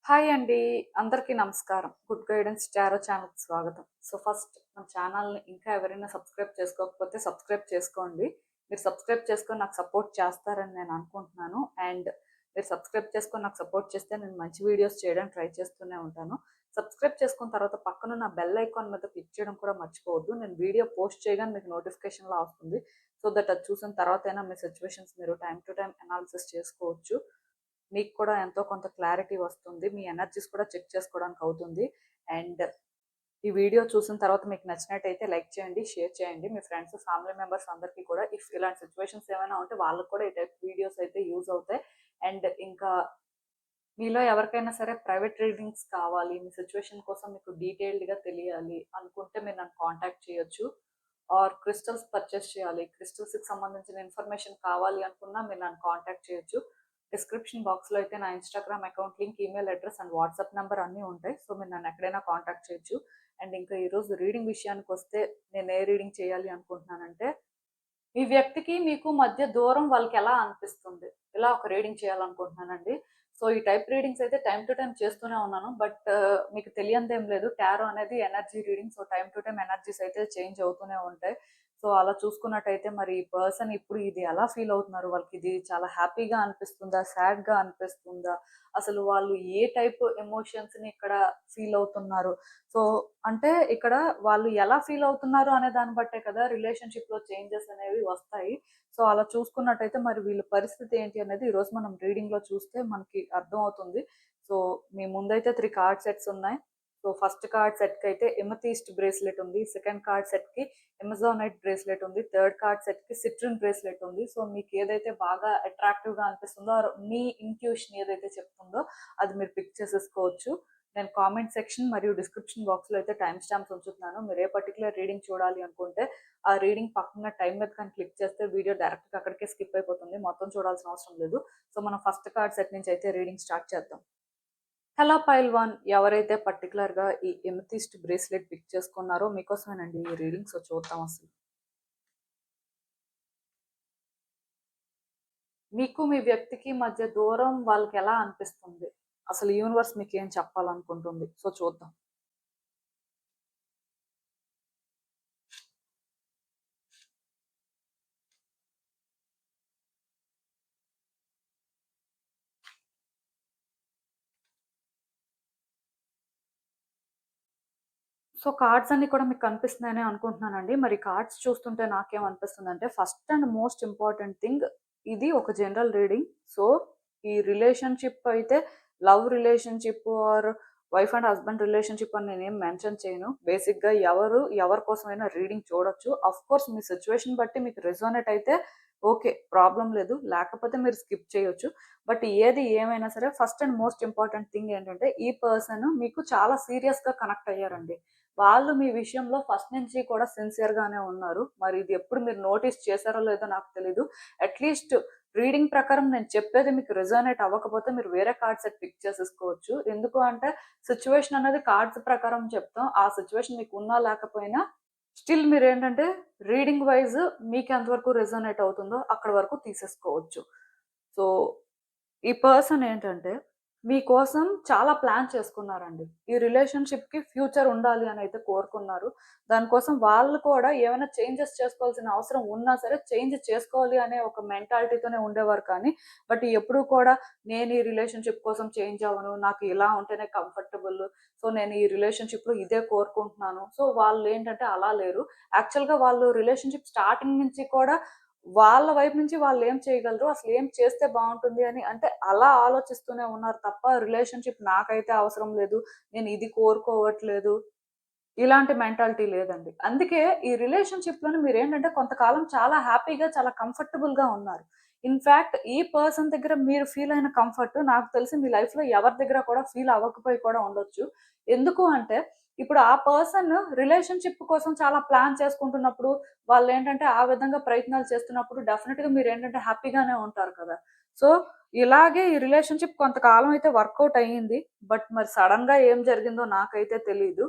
Hi అండి. అందరికీ నమస్కారం. గుడ్ గైడెన్స్ టారో ఛానల్‌కి స్వాగతం. ఫస్ట్ మన ఛానల్‌ని ఇంకా ఎవరైనా సబ్స్క్రైబ్ చేసుకోకపోతే సబ్స్క్రైబ్ చేసుకోండి. మీరు సబ్స్క్రైబ్ చేసుకొని నాకు సపోర్ట్ చేస్తారని నేను అనుకుంటున్నాను. అండ్ మీరు సబ్స్క్రైబ్ చేసుకొని నాకు సపోర్ట్ చేస్తే నేను మంచి వీడియోస్ చేయడానికి ట్రై చేస్తూనే ఉంటాను. సబ్స్క్రైబ్ చేసుకున్న తర్వాత పక్కనున్న బెల్ ఐకాన్ మీద క్లిక్ చేయడం కూడా మర్చిపోవద్దు. నేను వీడియో పోస్ట్ చేయగానే మీకు నోటిఫికేషన్‌లా వస్తుంది. సో దట్ అది చూసిన తర్వాతైనా మీ సిట్యుయేషన్స్ మీరు టైమ్ టు టైమ్ అనాలిసిస్ చేసుకోవచ్చు. మీకు కూడా ఎంతో కొంత క్లారిటీ వస్తుంది. మీ ఎనర్జీస్ కూడా చెక్ చేసుకోవడానికి అవుతుంది. అండ్ ఈ వీడియో చూసిన తర్వాత మీకు నచ్చినట్టయితే లైక్ చేయండి, షేర్ చేయండి. మీ ఫ్రెండ్స్, ఫ్యామిలీ మెంబర్స్ అందరికీ కూడా ఇఫ్ ఇలాంటి సిచ్యువేషన్స్ ఏమైనా ఉంటే వాళ్ళకి కూడా ఈ టైప్ వీడియోస్ అయితే యూజ్ అవుతాయి. అండ్ ఇంకా మీలో ఎవరికైనా సరే ప్రైవేట్ రీడింగ్స్ కావాలి, మీ సిచ్యువేషన్ కోసం మీకు డీటెయిల్డ్గా తెలియాలి అనుకుంటే మీరు నన్ను కాంటాక్ట్ చేయొచ్చు. ఆర్ క్రిస్టల్స్ పర్చేస్ చేయాలి, క్రిస్టల్స్కి సంబంధించిన ఇన్ఫర్మేషన్ కావాలి అనుకున్నా మీరు నన్ను కాంటాక్ట్ చేయొచ్చు. డిస్క్రిప్షన్ బాక్స్లో అయితే నా Instagram account link, email address and WhatsApp number అన్నీ ఉంటాయి. సో మీరు నన్ను ఎక్కడైనా కాంటాక్ట్ చేయొచ్చు. అండ్ ఇంకా ఈరోజు రీడింగ్ విషయానికి వస్తే నేను ఏ రీడింగ్ చేయాలి అనుకుంటున్నానంటే, మీ వ్యక్తికి మీకు మధ్య దూరం వాళ్ళకి ఎలా అనిపిస్తుంది, ఇలా ఒక రీడింగ్ చేయాలనుకుంటున్నానండి. సో ఈ టైప్ రీడింగ్స్ అయితే టైం టు టైం చేస్తూనే ఉన్నాను. బట్ మీకు తెలియందేం లేదు, టారో అనేది energy reading. So time to time energies అయితే చేంజ్ అవుతూనే ఉంటాయి. సో అలా చూసుకున్నట్టయితే మరి ఈ పర్సన్ ఇప్పుడు ఇది ఎలా ఫీల్ అవుతున్నారు, వాళ్ళకి ఇది చాలా హ్యాపీగా అనిపిస్తుందా, సాడ్గా అనిపిస్తుందా, అసలు వాళ్ళు ఏ టైప్ ఎమోషన్స్ని ఇక్కడ ఫీల్ అవుతున్నారు. సో అంటే ఇక్కడ వాళ్ళు ఎలా ఫీల్ అవుతున్నారు అనే దాన్ని బట్టే కదా రిలేషన్షిప్లో చేంజెస్ అనేవి వస్తాయి. సో అలా చూసుకున్నట్టయితే మరి వీళ్ళ పరిస్థితి ఏంటి అనేది ఈరోజు మనం రీడింగ్లో చూస్తే మనకి అర్థం అవుతుంది. సో మీ ముందైతే 3 కార్డ్ సెట్స్ ఉన్నాయి. సో ఫస్ట్ కార్డ్ సెట్కి అయితే ఎమథీస్ట్ బ్రేస్లెట్ ఉంది, సెకండ్ కార్డ్ సెట్కి ఎమజానైట్ బ్రేస్లెట్ ఉంది, థర్డ్ కార్డ్ సెట్కి సిట్రిన్ బ్రేస్లెట్ ఉంది. సో మీకు ఏదైతే బాగా అట్రాక్టివ్గా అనిపిస్తుందో, మీ ఇంట్యూషన్ ఏదైతే చెప్తుందో అది మీరు పిక్ చేసేసుకోవచ్చు. నేను కామెంట్ సెక్షన్ మరియు డిస్క్రిప్షన్ బాక్స్లో అయితే టైం స్టాంప్స్ ఉంచుతున్నాను. మీరు ఏ పర్టికులర్ రీడింగ్ చూడాలి అనుకుంటే ఆ రీడింగ్ పక్కన టైం మీద కానీ క్లిక్ చేస్తే వీడియో డైరెక్ట్గా అక్కడికే స్కిప్ అయిపోతుంది, మొత్తం చూడాల్సిన అవసరం లేదు. సో మనం ఫస్ట్ కార్డ్ సెట్ నుంచి అయితే రీడింగ్ స్టార్ట్ చేద్దాం. హలో పైల్ 1, ఎవరైతే పర్టికులర్గా ఈ ఎమథిస్ట్ బ్రేస్లెట్ పిక్ చేసుకున్నారో మీకోసమేనండి ఈ రీడింగ్. సో చూద్దాం అసలు మీకు మీ వ్యక్తికి మధ్య దూరం వాళ్ళకి ఎలా అనిపిస్తుంది, అసలు యూనివర్స్ మీకు ఏం చెప్పాలనుకుంటుంది. సో చూద్దాం. సో కార్డ్స్ అన్ని కూడా మీకు కనిపిస్తున్నాయని అనుకుంటున్నానండి. మరి కార్డ్స్ చూస్తుంటే నాకేమనిపిస్తుందంటే, first and most important thing, ఇది ఒక జనరల్ రీడింగ్. సో ఈ రిలేషన్షిప్ అయితే love relationship or wife and husband relationship అని నేనేం మెన్షన్ చేయను. బేసిక్గా ఎవరి కోసమైనా రీడింగ్ చూడొచ్చు. అఫ్ కోర్స్ మీ సిచ్యువేషన్ బట్టి మీకు రెజోనేట్ అయితే ఓకే, ప్రాబ్లం లేదు, లేకపోతే మీరు స్కిప్ చేయొచ్చు. బట్ ఏది ఏమైనా సరే first and most important thing ఏంటంటే, ఈ పర్సన్ మీకు చాలా సీరియస్గా కనెక్ట్ అయ్యారండి. వాళ్ళు మీ విషయంలో ఫస్ట్ నుంచి కూడా సిన్సియర్గానే ఉన్నారు. మరి ఇది ఎప్పుడు మీరు నోటీస్ చేశారో లేదో నాకు తెలీదు. అట్లీస్ట్ రీడింగ్ ప్రకారం నేను చెప్పేది మీకు రెజోనేట్ అవ్వకపోతే మీరు వేరే కార్డ్ సెట్ పిక్ చేసేసుకోవచ్చు. ఎందుకు అంటే సిచ్యువేషన్ అనేది కార్డ్స్ ప్రకారం చెప్తాం. ఆ సిచ్యువేషన్ మీకు ఉన్నా లేకపోయినా స్టిల్ మీరు ఏంటంటే రీడింగ్ వైజ్ మీకు ఎంతవరకు రెజోనేట్ అవుతుందో అక్కడ వరకు తీసేసుకోవచ్చు. సో ఈ పర్సన్ ఏంటంటే మీకోసం చాలా ప్లాన్ చేసుకున్నారండి. ఈ రిలేషన్‌షిప్‌కి ఫ్యూచర్ ఉండాలి అని అయితే కోరుకున్నారు. దానికోసం వాళ్ళు కూడా ఏమైనా చేంజెస్ చేసుకోవాల్సిన అవసరం ఉన్నా సరే చేంజ్ చేసుకోవాలి అనే ఒక మెంటాలిటీతోనే ఉండేవారు. కానీ బట్ ఎప్పుడూ కూడా నేను ఈ రిలేషన్‌షిప్ కోసం చేంజ్ అవ్వను, నాకు ఇలా ఉంటేనే కంఫర్టబుల్, సో నేను ఈ రిలేషన్‌షిప్‌లో ఇదే కోరుకుంటున్నాను. సో వాళ్ళేంటంటే అలా లేరు. యాక్చువల్‌గా వాళ్ళు రిలేషన్‌షిప్ స్టార్టింగ్ నుంచి కూడా వాళ్ళ వైపు నుంచి వాళ్ళేం చేయగలరు, అసలేం చేస్తే బావుంటుంది అని అంటే అలా ఆలోచిస్తూనే ఉన్నారు తప్ప, రిలేషన్‌షిప్ నాకైతే అవసరం లేదు, నేను ఇది కోరుకోవట్లేదు, ఇలాంటి మెంటాలిటీ లేదండి. అందుకే ఈ రిలేషన్‌షిప్‌లోని మీరేంటంటే కొంతకాలం చాలా హ్యాపీగా, చాలా కంఫర్టబుల్‌గా ఉన్నారు. ఇన్‌ఫాక్ట్ ఈ పర్సన్ దగ్గర మీరు ఫీల్ అయిన కంఫర్ట్ నాకు తెలిసి మీ లైఫ్‌లో ఎవరి దగ్గర కూడా ఫీల్ అవ్వకపోయి కూడా ఉండొచ్చు. ఎందుకు అంటే ఇప్పుడు ఆ పర్సన్ రిలేషన్‌షిప్ కోసం చాలా ప్లాన్ చేసుకుంటున్నప్పుడు, వాళ్ళేంటంటే ఆ విధంగా ప్రయత్నాలు చేస్తున్నప్పుడు డెఫినిట్‌గా మీరేంటంటే హ్యాపీగానే ఉంటారు కదా! సో, ఇలాగే ఈ రిలేషన్‌షిప్ కొంతకాలం అయితే వర్కౌట్ అయ్యింది. బట్ మరి సడెన్‌గా ఏం జరిగిందో నాకైతే తెలీదు.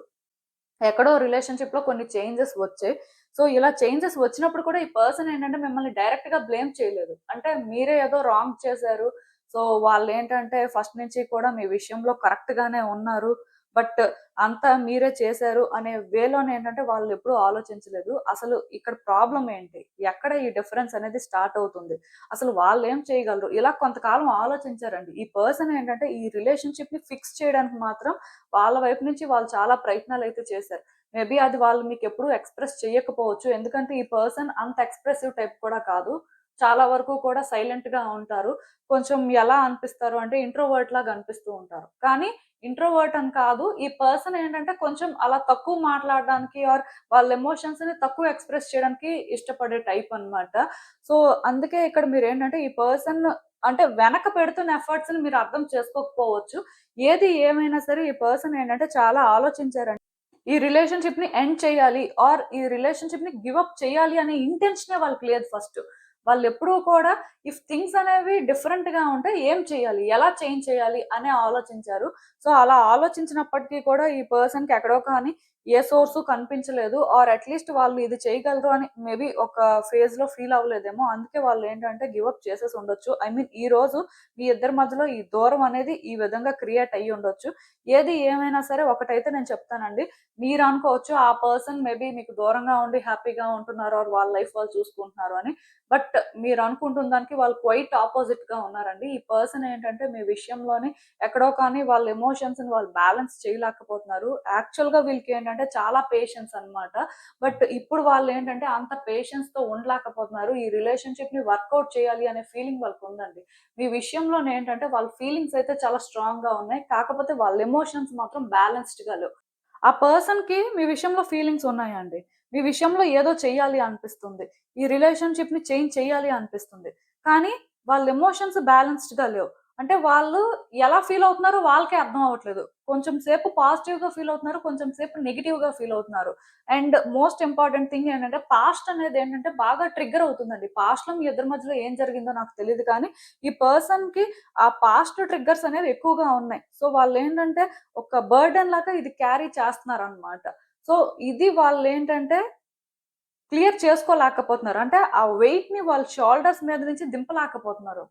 ఎక్కడో రిలేషన్‌షిప్‌లో కొన్ని చేంజెస్ వచ్చాయి. సో, ఇలా చేంజెస్ వచ్చినప్పుడు కూడా ఈ పర్సన్ ఏంటంటే మిమ్మల్ని డైరెక్ట్‌గా బ్లేమ్ చేయలేదు. అంటే మీరే ఏదో రాంగ్ చేశారు, సో వాళ్ళేంటంటే ఫస్ట్ నుంచి కూడా మీ విషయంలో కరెక్ట్‌గానే ఉన్నారు. బట్ అంతా మీరే చేశారు అనే వేలోనేంటంటే వాళ్ళెప్పుడూ ఆలోచించలేదు. అసలు ఇక్కడ ప్రాబ్లమ్ ఏంటి? ఎక్కడ ఈ డిఫరెన్స్ అనేది స్టార్ట్ అవుతుంది? అసలు వాళ్ళేం చేయగలరు? ఇలా కొంతకాలం ఆలోచించారండి. ఈ పర్సన్ ఏంటంటే ఈ రిలేషన్‌షిప్‌ని ఫిక్స్ చేయడానికి మాత్రం వాళ్ళ వైపు నుంచి వాళ్ళు చాలా ప్రయత్నాలైతే చేశారు. మేబీ అది వాళ్ళు మీకెప్పుడు ఎక్స్‌ప్రెస్ చేయకపోవచ్చు. ఎందుకంటే ఈ పర్సన్ అంత ఎక్స్‌ప్రెసివ్ టైప్ కూడా కాదు. చాలా వరకు కూడా సైలెంట్‌గా ఉంటారు. కొంచెం ఎలా అనిపిస్తారు అంటే ఇంట్రోవర్ట్ లాగా అనిపిస్తూ ఉంటారు. కానీ ఇంట్రోవర్ట్ అని కాదు. ఈ పర్సన్ ఏంటంటే కొంచెం అలా తక్కువ మాట్లాడడానికి వాళ్ళ ఎమోషన్స్‌ని తక్కువ ఎక్స్‌ప్రెస్ చేయడానికి ఇష్టపడే టైప్ అన్నమాట. సో, అందుకే ఇక్కడ మీరేంటంటే ఈ పర్సన్ అంటే వెనక పెడుతున్న ఎఫర్ట్స్‌ని మీరు అర్థం చేసుకోకపోవచ్చు. ఏది ఏమైనా సరే ఈ పర్సన్ ఏంటంటే చాలా ఆలోచించారండి. ఈ రిలేషన్‌షిప్‌ని ఎండ్ చేయాలి ఈ రిలేషన్‌షిప్‌ని గివ్ అప్ చేయాలి అనే ఇంటెన్షనే వాళ్ళకి లేదు ఫస్ట్. వాళ్ళెప్పుడూ కూడా ఇఫ్ థింగ్స్ అనేవి డిఫరెంట్‌గా ఉంటే ఏం చేయాలి? ఎలా చేంజ్ చేయాలి? అనే ఆలోచించారు. సో, అలా ఆలోచించినప్పటికీ కూడా ఈ పర్సన్‌కి ఎక్కడో కానీ ఏ సోర్సు కనిపించలేదు. అట్‌లీస్ట్ వాళ్ళు ఇది చేయగలరు అని మేబీ ఒక ఫేజ్‌లో ఫీల్ అవ్వలేదేమో. అందుకే వాళ్ళేంటంటే గివ్ అప్ చేసేసి ఉండొచ్చు. ఐ మీన్ ఈరోజు మీ ఇద్దరి మధ్యలో ఈ దూరం అనేది ఈ విధంగా క్రియేట్ అయ్యుండొచ్చు. ఏది ఏమైనా సరే ఒకటైతే నేను చెప్తానండి. మీరనుకోవచ్చు ఆ పర్సన్ మేబీ మీకు దూరంగా ఉండి హ్యాపీగా ఉంటున్నారు వాళ్ళ లైఫ్ వాళ్ళు చూసుకుంటున్నారు అని. బట్ మీరనుకుంటున్న దానికి వాళ్ళు క్వైట్ అపోజిట్‌గా ఉన్నారండి. ఈ పర్సన్ ఏంటంటే మీ విషయంలోనే ఎక్కడో కానీ వాళ్ళ ఎమోషన్స్‌ని వాళ్ళు బ్యాలెన్స్ చేయలేకపోతున్నారు. యాక్చువల్‌గా వీళ్ళకేంటంటే చాలా పేషెన్స్ అన్నమాట. బట్ ఇప్పుడు వాళ్ళేంటంటే అంత పేషెన్స్‌తో ఉండలేకపోతున్నారు. ఈ రిలేషన్‌షిప్‌ని వర్కౌట్ చేయాలి అనే ఫీలింగ్ వాళ్ళకుందండి. మీ విషయంలోనేంటంటే వాళ్ళ ఫీలింగ్స్ అయితే చాలా స్ట్రాంగ్‌గా ఉన్నాయి. కాకపోతే వాళ్ళ ఎమోషన్స్ మాత్రం బ్యాలెన్స్‌డ్‌గా లేవు. ఆ పర్సన్‌కి మీ విషయంలో ఫీలింగ్స్ ఉన్నాయండి. మీ విషయంలో ఏదో చెయ్యాలి అనిపిస్తుంది. ఈ రిలేషన్‌షిప్‌ని చేంజ్ చేయాలి అనిపిస్తుంది. కానీ వాళ్ళ ఎమోషన్స్ బ్యాలెన్స్‌డ్‌గా లేవు. అంటే వాళ్ళు ఎలా ఫీల్ అవుతున్నారో వాళ్ళకే అర్థం అవ్వట్లేదు. కొంచెం సేపు పాజిటివ్‌గా ఫీల్ అవుతున్నారు. కొంచెం సేపు నెగెటివ్‌గా ఫీల్ అవుతున్నారు. అండ్ మోస్ట్ ఇంపార్టెంట్ థింగ్ ఏంటంటే పాస్ట్ అనేది ఏంటంటే బాగా ట్రిగ్గర్ అవుతుందండి. పాస్ట్‌లో మీ ఇద్దరి మధ్యలో ఏం జరిగిందో నాకు తెలీదు కానీ ఈ పర్సన్‌కి ఆ పాస్ట్ ట్రిగ్గర్స్ అనేవి ఎక్కువగా ఉన్నాయి. సో వాళ్ళేంటంటే ఒక బర్డెన్ లాగా ఇది క్యారీ చేస్తున్నారనమాట. సో, ఇది వాళ్ళేంటంటే క్లియర్ చేసుకోలేకపోతున్నారు. అంటే ఆ వెయిట్‌ని వాళ్ళ షోల్డర్స్ మీద నుంచి దింపలేకపోతున్నారు.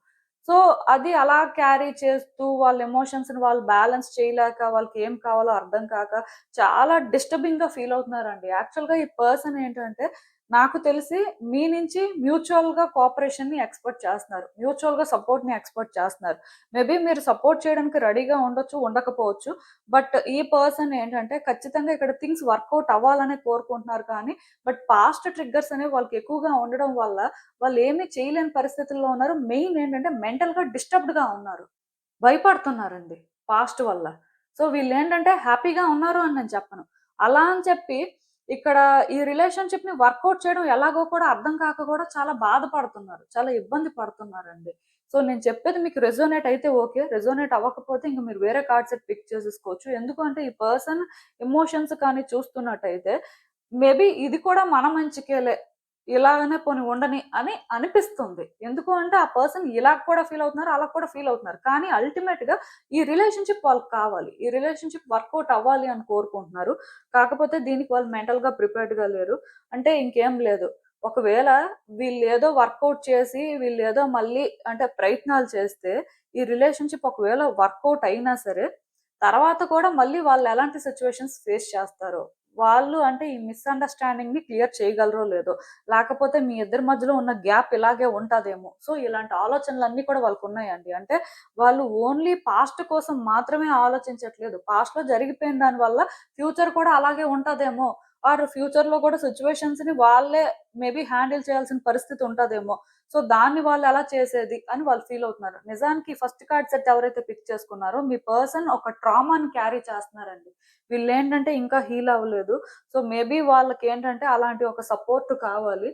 సో, అది అలా క్యారీ చేస్తూ వాళ్ళ ఎమోషన్స్‌ని వాళ్ళు బ్యాలెన్స్ చేయలేక, వాళ్ళకేం కావాలో అర్థం కాక చాలా డిస్టర్బింగ్‌గా ఫీల్ అవుతున్నారండి. యాక్చువల్‌గా ఈ పర్సన్ ఏంటంటే నాకు తెలిసి మీ నుంచి మ్యూచువల్‌గా కోఆపరేషన్‌ని ఎక్స్‌పెక్ట్ చేస్తున్నారు. మ్యూచువల్‌గా సపోర్ట్‌ని ఎక్స్‌పెక్ట్ చేస్తున్నారు. మేబీ మీరు సపోర్ట్ చేయడానికి రెడీగా ఉండొచ్చు, ఉండకపోవచ్చు. బట్ ఈ పర్సన్ ఏంటంటే ఖచ్చితంగా ఇక్కడ థింగ్స్ వర్కౌట్ అవ్వాలనే కోరుకుంటున్నారు కానీ పాస్ట్ ట్రిగ్గర్స్ అనేవి వాళ్ళకి ఎక్కువగా ఉండడం వల్ల వాళ్ళేమి చేయలేని పరిస్థితుల్లో ఉన్నారు. మెయిన్ ఏంటంటే మెంటల్‌గా డిస్టర్బ్డ్‌గా ఉన్నారు. భయపడుతున్నారండి పాస్ట్ వల్ల. సో, వీళ్ళేంటంటే హ్యాపీగా ఉన్నారు అని నేను చెప్పను. అలా అని చెప్పి ఇక్కడ ఈ రిలేషన్‌షిప్‌ని వర్కౌట్ చేయడం ఎలాగో కూడా అర్థం కాక కూడా చాలా బాధపడుతున్నారు. చాలా ఇబ్బంది పడుతున్నారండి. సో, నేను చెప్పేది మీకు రెసొనేట్ అయితే ఓకే. రెసొనేట్ అవ్వకపోతే ఇంక మీరు వేరే కార్డ్ సెట్ పిక్ చేసేసుకోవచ్చు. ఎందుకు అంటే ఈ పర్సన్ ఎమోషన్స్ కానీ చూస్తున్నట్టయితే మేబీ ఇది కూడా మన మంచికేలే. ఇలాగనే పోనీ ఉండని అని అనిపిస్తుంది. ఎందుకు అంటే ఆ పర్సన్ ఇలా కూడా ఫీల్ అవుతున్నారు. అలా కూడా ఫీల్ అవుతున్నారు. కానీ అల్టిమేట్‌గా ఈ రిలేషన్‌షిప్ వాళ్ళకి కావాలి. ఈ రిలేషన్‌షిప్ వర్కౌట్ అవ్వాలి అని కోరుకుంటున్నారు. కాకపోతే దీనికి వాళ్ళు మెంటల్‌గా ప్రిపేర్డ్‌గా లేరు. అంటే ఇంకేం లేదు. ఒకవేళ వీళ్ళేదో వర్కౌట్ చేసి వీళ్ళేదో మళ్ళీ అంటే ప్రయత్నాలు చేస్తే ఈ రిలేషన్‌షిప్ ఒకవేళ వర్కౌట్ అయినా సరే తర్వాత కూడా మళ్ళీ వాళ్ళు ఎలాంటి సిట్యుయేషన్స్ ఫేస్ చేస్తారో వాళ్ళు అంటే ఈ మిస్‌అండర్‌స్టాండింగ్‌ని క్లియర్ చేయగలరో లేదో, లేకపోతే మీ ఇద్దరి మధ్యలో ఉన్న గ్యాప్ ఇలాగే ఉంటదేమో. సో, ఇలాంటి ఆలోచనలన్నీ కూడా వాళ్ళకున్నాయండి. అంటే వాళ్ళు ఓన్లీ పాస్ట్ కోసం మాత్రమే ఆలోచించట్లేదు. పాస్ట్‌లో జరిగిపోయిన దాని వల్ల ఫ్యూచర్ కూడా అలాగే ఉంటదేమో, ఫ్యూచర్‌లో కూడా సిట్యుయేషన్స్‌ని వాళ్ళే మేబీ హ్యాండిల్ చేయాల్సిన పరిస్థితి ఉంటదేమో. సో, దాన్ని వాళ్ళెలా చేసేది అని వాళ్ళు ఫీల్ అవుతున్నారు. నిజానికి ఫస్ట్ కార్డ్ సెట్ ఎవరైతే పిక్ చేసుకున్నారో మీ పర్సన్ ఒక ట్రామాని క్యారీ చేస్తున్నారండి. వీళ్ళేంటంటే ఇంకా హీల్ అవ్వలేదు. సో, మేబీ వాళ్ళకేంటంటే అలాంటి ఒక సపోర్ట్ కావాలి.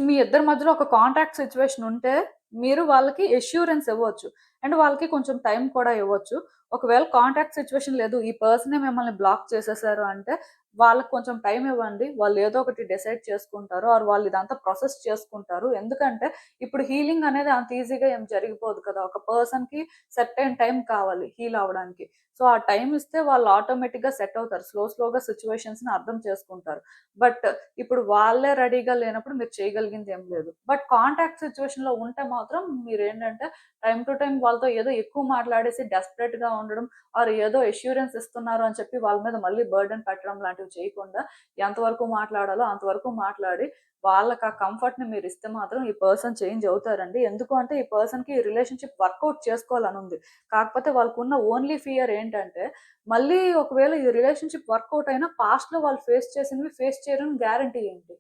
మీ ఇద్దరి మధ్యలో ఒక కాంట్రాక్ట్ సిట్యుయేషన్ ఉంటే, మీరు వాళ్ళకి అష్యూరెన్స్ ఇవ్వచ్చు. అండ్ వాళ్ళకి కొంచెం టైం కూడా ఇవ్వచ్చు. ఒకవేళ కాంట్రాక్ట్ సిట్యుయేషన్ లేదు, ఈ పర్సనే మిమ్మల్ని బ్లాక్ చేసేసారు అంటే, వాళ్ళకి కొంచెం టైం ఇవ్వండి. వాళ్ళు ఏదో ఒకటి డిసైడ్ చేసుకుంటారు. వాళ్ళు ఇదంతా ప్రాసెస్ చేసుకుంటారు. ఎందుకంటే, ఇప్పుడు హీలింగ్ అనేది అంత ఈజీగా ఏం జరిగిపోదు కదా! ఒక పర్సన్‌కి సర్టెన్ టైమ్ కావాలి హీల్ అవ్వడానికి. సో, ఆ టైమ్ ఇస్తే వాళ్ళు ఆటోమేటిక్‌గా సెట్ అవుతారు. స్లోగా సిట్యుయేషన్స్‌ని అర్థం చేసుకుంటారు. బట్ ఇప్పుడు వాళ్ళే రెడీగా లేనప్పుడు మీరు చేయగలిగింది ఏం లేదు. బట్ కాంటాక్ట్ సిట్యుయేషన్‌లో ఉంటే మాత్రం మీరేంటంటే టైమ్ టు టైమ్ వాళ్ళతో ఏదో ఎక్కువ మాట్లాడేసి డెస్పరేట్ గా ఉండడం ఆర్ ఏదో అష్యూరెన్స్ ఇస్తున్నారు అని చెప్పి వాళ్ళ మీద మళ్ళీ బర్డెన్ పెట్టడం లాంటివి చేయకుండా ఎంతవరకు మాట్లాడాలో అంతవరకు మాట్లాడి వాళ్ళకి ఆ కంఫర్ట్ ని మీరు ఇస్తే మాత్రం ఈ పర్సన్ చేంజ్ అవుతారండి. ఎందుకు అంటే ఈ పర్సన్ కి రిలేషన్షిప్ వర్కౌట్ చేసుకోవాలని ఉంది. కాకపోతే వాళ్ళకు ఉన్న ఓన్లీ ఫియర్ ఏంటంటే మళ్ళీ ఒకవేళ ఈ రిలేషన్షిప్ వర్కౌట్ అయినా పాస్ట్ లో వాళ్ళు ఫేస్ చేసినవి ఫేస్ చేయరని గ్యారంటీ ఏంటి?